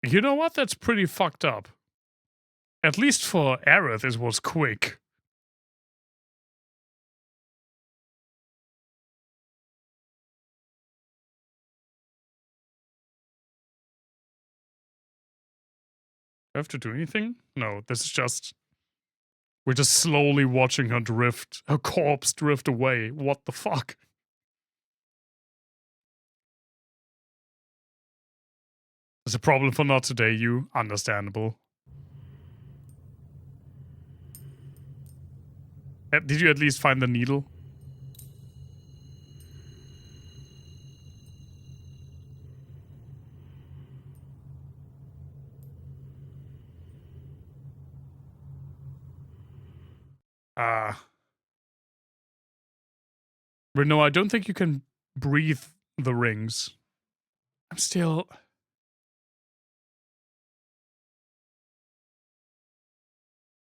Speaker 1: You know what? That's pretty fucked up. At least for Aerith, it was quick. Do I have to do anything? No, this is just... We're just slowly watching her drift, her corpse drift away. What the fuck? There's a problem for not today, you. Understandable. Did you at least find the needle? No, I don't think you can breathe the rings. I'm still...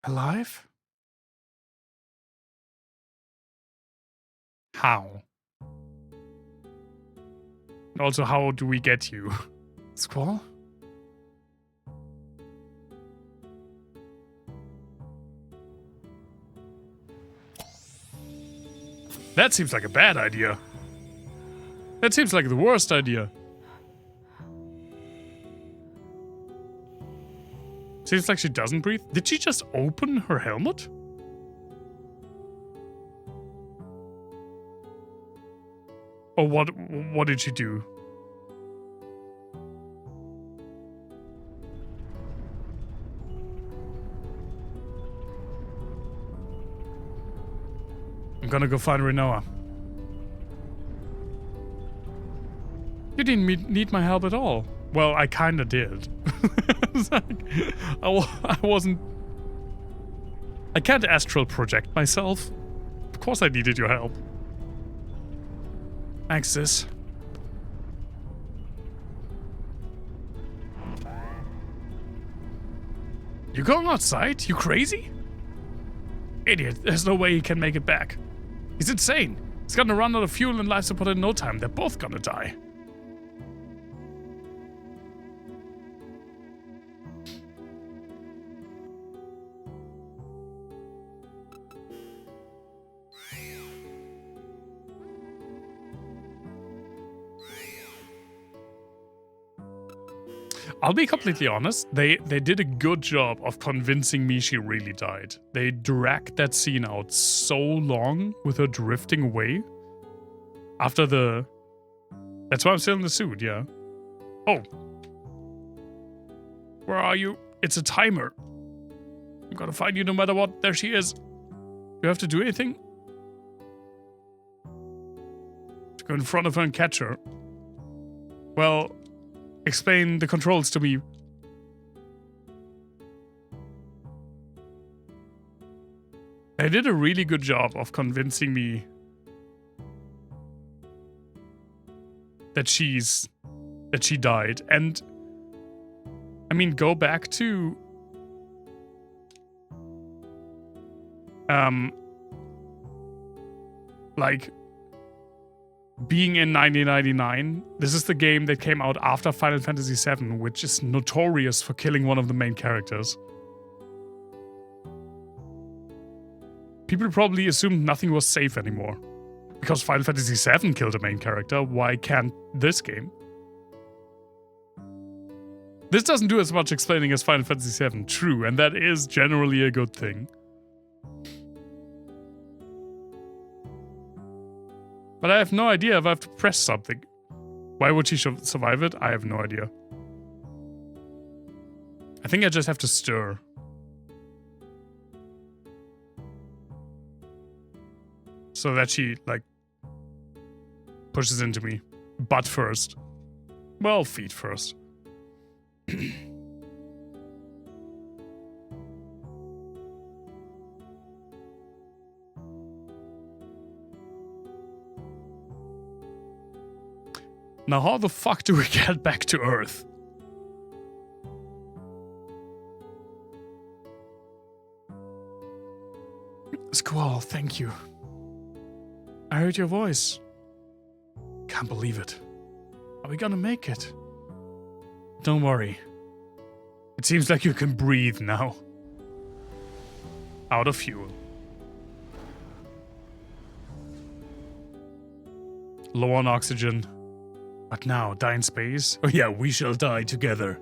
Speaker 1: alive? How? Also, how do we get you? Squall? That seems like a bad idea. That seems like the worst idea. Seems like she doesn't breathe. Did she just open her helmet? Or what did she do? I'm gonna go find Rinoa. You didn't need my help at all. Well, I kinda did. It's like, I wasn't... I can't astral project myself. Of course I needed your help. Thanks, sis. You going outside? You crazy? Idiot, there's no way he can make it back. He's insane. He's gonna run out of fuel and life support in no time. They're both gonna die. I'll be completely honest, they did a good job of convincing me she really died. They dragged that scene out so long with her drifting away. After the... That's why I'm still in the suit, yeah. Oh. Where are you? It's a timer. I'm gonna find you no matter what. There she is. Do you have to do anything? To go in front of her and catch her. Well, explain the controls to me. They did a really good job of convincing me that she died. And I mean, go back to like being in 1999. This is the game that came out after Final Fantasy VII, which is notorious for killing one of the main characters. People probably assumed nothing was safe anymore. Because Final Fantasy VII killed a main character, why can't this game? This doesn't do as much explaining as Final Fantasy VII, true, and that is generally a good thing. But I have no idea if I have to press something. Why would she survive it? I have no idea. I think I just have to stir. So that she, like, pushes into me. Butt first. Well, feet first. Now, how the fuck do we get back to Earth? Squall, thank you. I heard your voice. Can't believe it. Are we gonna make it? Don't worry. It seems like you can breathe now. Out of fuel. Low on oxygen. But now, die in space? Oh yeah, we shall die together.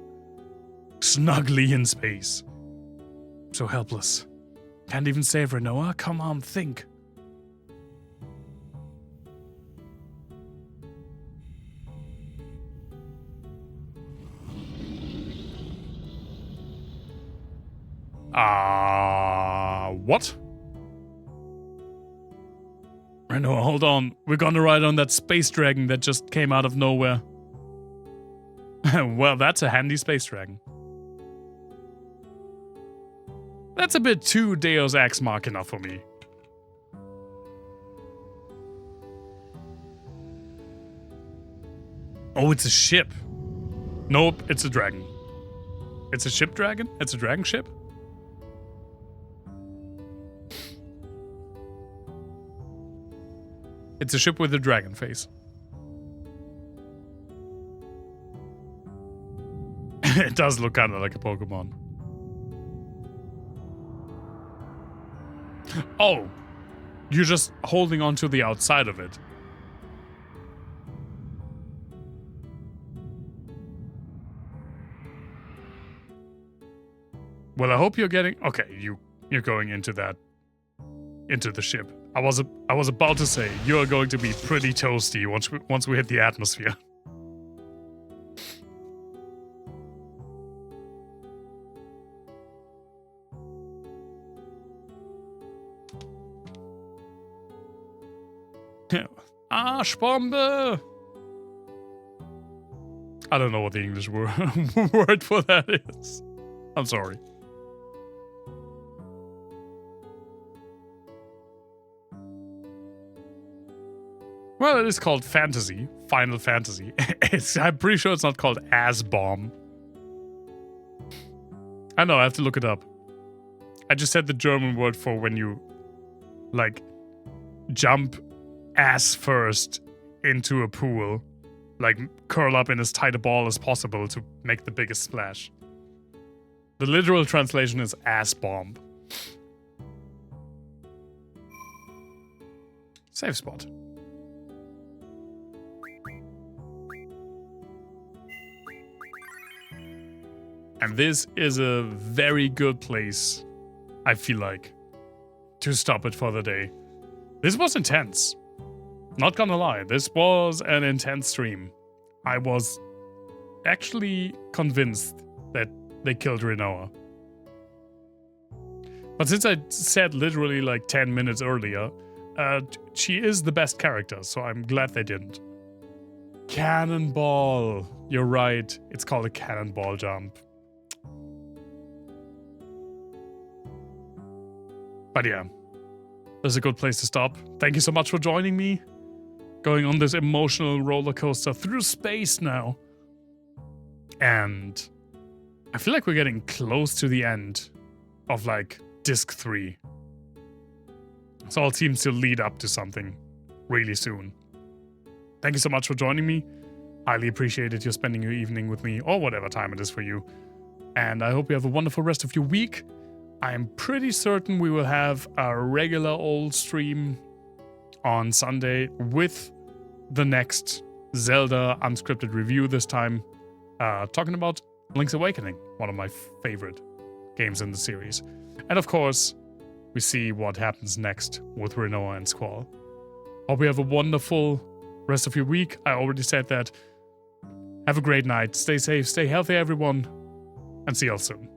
Speaker 1: Snugly in space. So helpless. Can't even save her, Noah. Come on, think. What? Noah, hold on. We're gonna ride on that space dragon that just came out of nowhere. Well, that's a handy space dragon. That's a bit too Deus Ex Machina for me. Oh, it's a ship. Nope, it's a dragon. It's a ship dragon? It's a dragon ship? It's a ship with a dragon face. It does look kind of like a Pokemon. Oh, you're just holding on to the outside of it. Well, I hope you're getting... Okay, you're going into that... into the ship. I was about to say, you're going to be pretty toasty once we hit the atmosphere. Arschbombe! I don't know what the English word for that is. I'm sorry. Well, it is called Fantasy. Final Fantasy. I'm pretty sure it's not called Ass-Bomb. I know, I have to look it up. I just said the German word for when you, like, jump ass first into a pool. Like, curl up in as tight a ball as possible to make the biggest splash. The literal translation is Ass-Bomb. Save spot. And this is a very good place, I feel like, to stop it for the day. This was intense. Not gonna lie, this was an intense stream. I was actually convinced that they killed Rinoa. But since I said literally like 10 minutes earlier, she is the best character, so I'm glad they didn't. Cannonball. You're right, it's called a cannonball jump. But yeah, this is a good place to stop. Thank you so much for joining me. Going on this emotional roller coaster through space now. And I feel like we're getting close to the end of like Disc 3. So all seems to lead up to something really soon. Thank you so much for joining me. Highly appreciated you spending your evening with me, or whatever time it is for you. And I hope you have a wonderful rest of your week. I'm pretty certain we will have a regular old stream on Sunday with the next Zelda unscripted review this time. Talking about Link's Awakening, one of my favorite games in the series. And of course, we see what happens next with Rinoa and Squall. Hope you have a wonderful rest of your week. I already said that. Have a great night. Stay safe, stay healthy, everyone. And see you all soon.